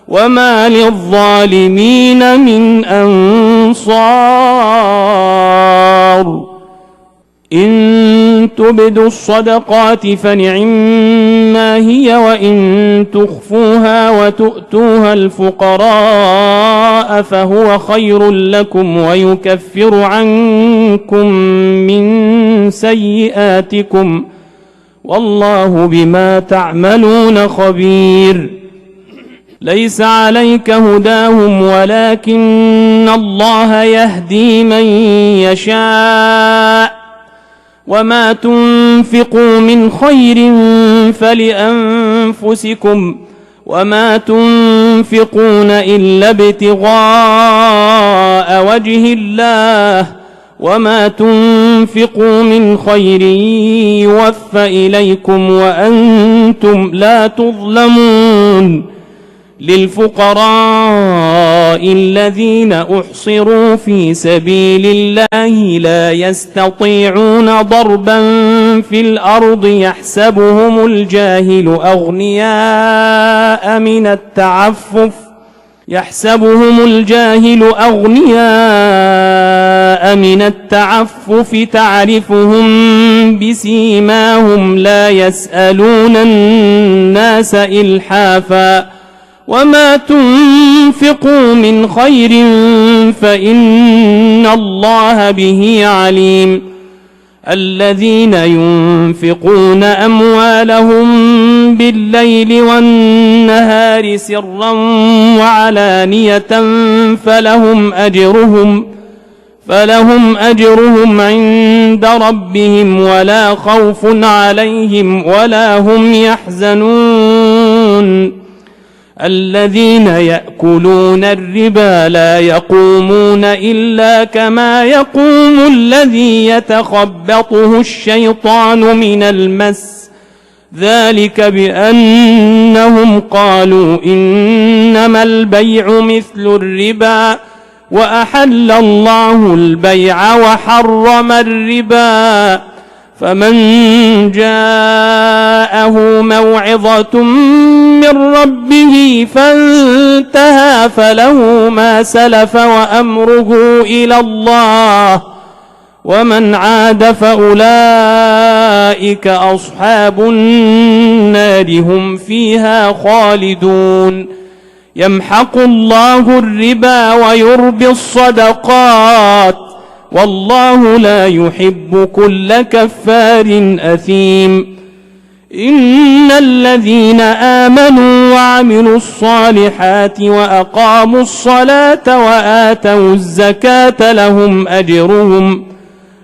وما للظالمين من أنصار. إن تبدوا الصدقات فنعما هي وإن تخفوها وتؤتوها الفقراء فهو خير لكم ويكفر عنكم من سيئاتكم والله بما تعملون خبير. ليس عليك هداهم ولكن الله يهدي من يشاء وما تنفقوا من خير فلأنفسكم وما تنفقون إلا ابتغاء وجه الله وما تنفقوا من خير يوفى إليكم وأنتم لا تظلمون للفقراء الذين أحصروا في سبيل الله لا يستطيعون ضربا في الأرض يحسبهم الجاهل أغنياء من التعفف تعرفهم بسيماهم لا يسألون الناس إلحافا وما تنفقوا من خير فإن الله به عليم الذين ينفقون أموالهم بالليل والنهار سرا وعلانية فلهم أجرهم عند ربهم ولا خوف عليهم ولا هم يحزنون الذين يأكلون الربا لا يقومون إلا كما يقوم الذي يتخبطه الشيطان من المس ذلك بأنهم قالوا إنما البيع مثل الربا وأحل الله البيع وحرم الربا فمن جاءه موعظة من ربه فانتهى فله ما سلف وأمره إلى الله ومن عاد فأولئك أصحاب النار هم فيها خالدون يمحق الله الربا ويربي الصدقات والله لا يحب كل كفار أثيم إن الذين آمنوا وعملوا الصالحات وأقاموا الصلاة وآتوا الزكاة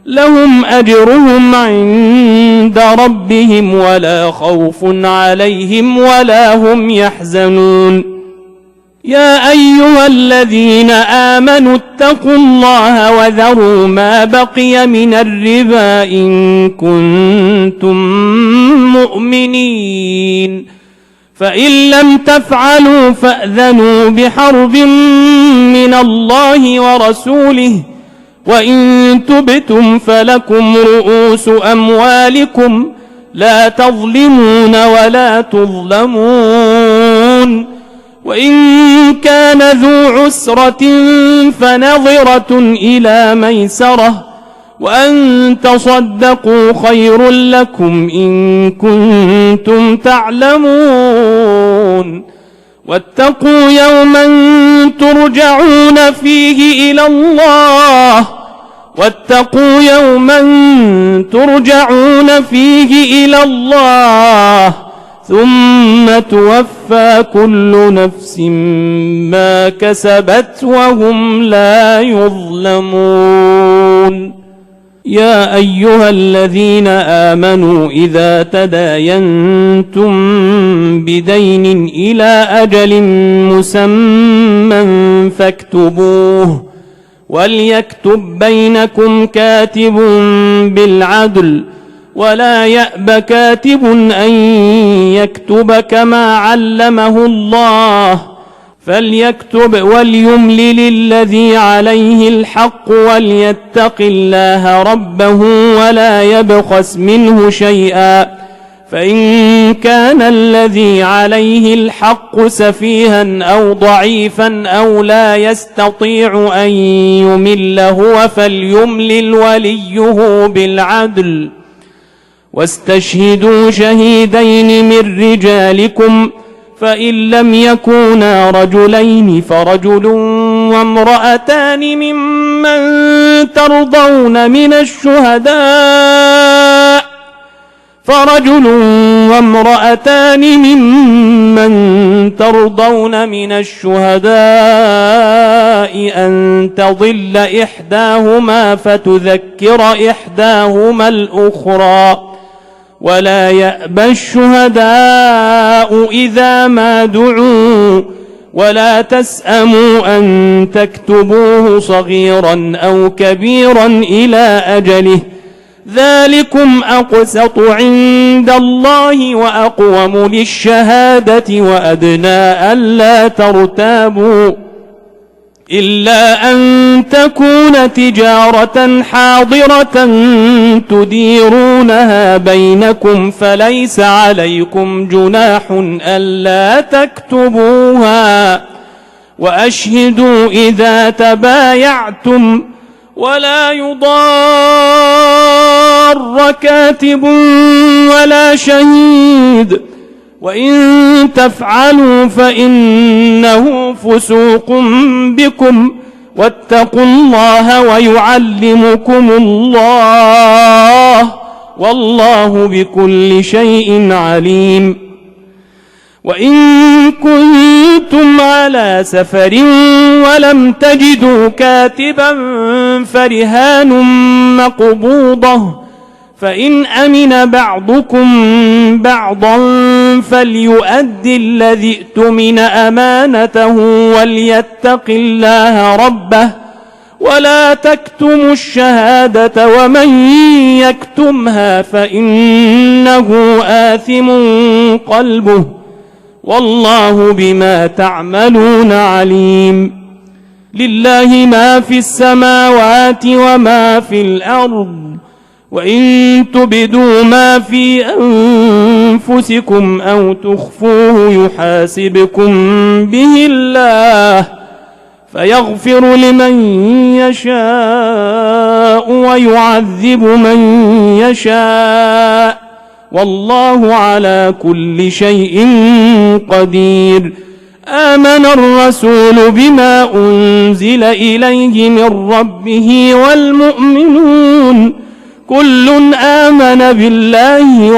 لهم أجرهم عند ربهم ولا خوف عليهم ولا هم يحزنون يا أيها الذين آمنوا اتقوا الله وذروا ما بقي من الربا إن كنتم مؤمنين فإن لم تفعلوا فأذنوا بحرب من الله ورسوله وإن تبتم فلكم رؤوس أموالكم لا تظلمون ولا تظلمون وإن كان ذو عسرة فنظرة إلى ميسرة وأن تصدقوا خير لكم إن كنتم تعلمون واتقوا يوما ترجعون فيه إلى الله ثم توفى كل نفس ما كسبت وهم لا يظلمون يا أيها الذين آمنوا إذا تداينتم بدين إلى أجل مسمى فاكتبوه وليكتب بينكم كاتب بالعدل ولا يأب كاتب أن يكتب كما علمه الله فليكتب وليملل الذي عليه الحق وليتق الله ربه ولا يبخس منه شيئا فإن كان الذي عليه الحق سفيها أو ضعيفا أو لا يستطيع أن يمل هو فليملل وليه بالعدل واستشهدوا شهيدين من رجالكم فإن لم يكونا رجلين فرجل وامرأتان ممن ترضون من الشهداء أن تضل إحداهما فتذكر إحداهما الأخرى ولا يأبى الشهداء إذا ما دعوا ولا تسأموا أن تكتبوه صغيرا أو كبيرا إلى أجله ذلكم أقسط عند الله وأقوم للشهادة وأدنى ألا ترتابوا إلا أن تكون تجارة حاضرة تديرونها بينكم فليس عليكم جناح ألا تكتبوها وأشهدوا إذا تبايعتم ولا يضار كاتب ولا شهيد وإن تفعلوا فإنه فسوق بكم واتقوا الله ويعلمكم الله والله بكل شيء عليم. وإن كنتم على سفر ولم تجدوا كاتبا فرهان مقبوضة فإن أمن بعضكم بعضا فليؤد الذي ائتمن أمانته وليتق الله ربه ولا تكتموا الشهادة ومن يكتمها فإنه آثم قلبه والله بما تعملون عليم. لله ما في السماوات وما في الأرض وإن تبدوا ما في أنفسكم أو تخفوه يحاسبكم به الله فيغفر لمن يشاء ويعذب من يشاء والله على كل شيء قدير. آمن الرسول بما أنزل إليه من ربه والمؤمنون كل آمن بالله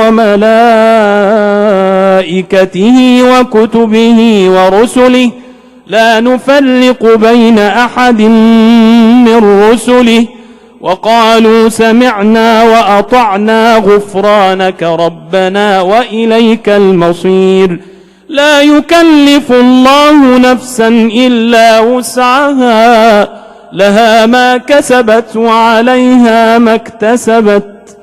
وملائكته وكتبه ورسله لا نفرق بين أحد من رسله وقالوا سمعنا وأطعنا غفرانك ربنا وإليك المصير. لا يكلف الله نفسا إلا وسعها لها ما كسبت وعليها ما اكتسبت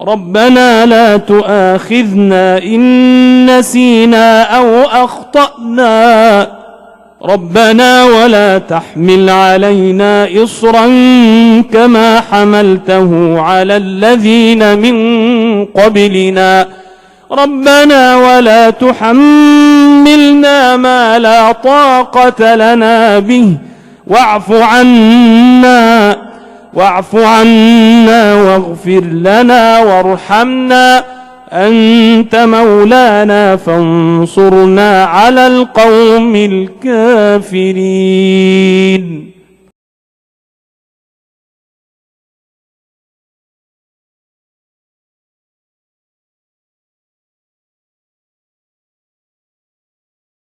ربنا لا تؤاخذنا إن نسينا أو أخطأنا ربنا ولا تحمل علينا إصرا كما حملته على الذين من قبلنا ربنا ولا تحملنا ما لا طاقة لنا به واعف عنا واغفر لنا وارحمنا أنت مولانا فانصرنا على القوم الكافرين.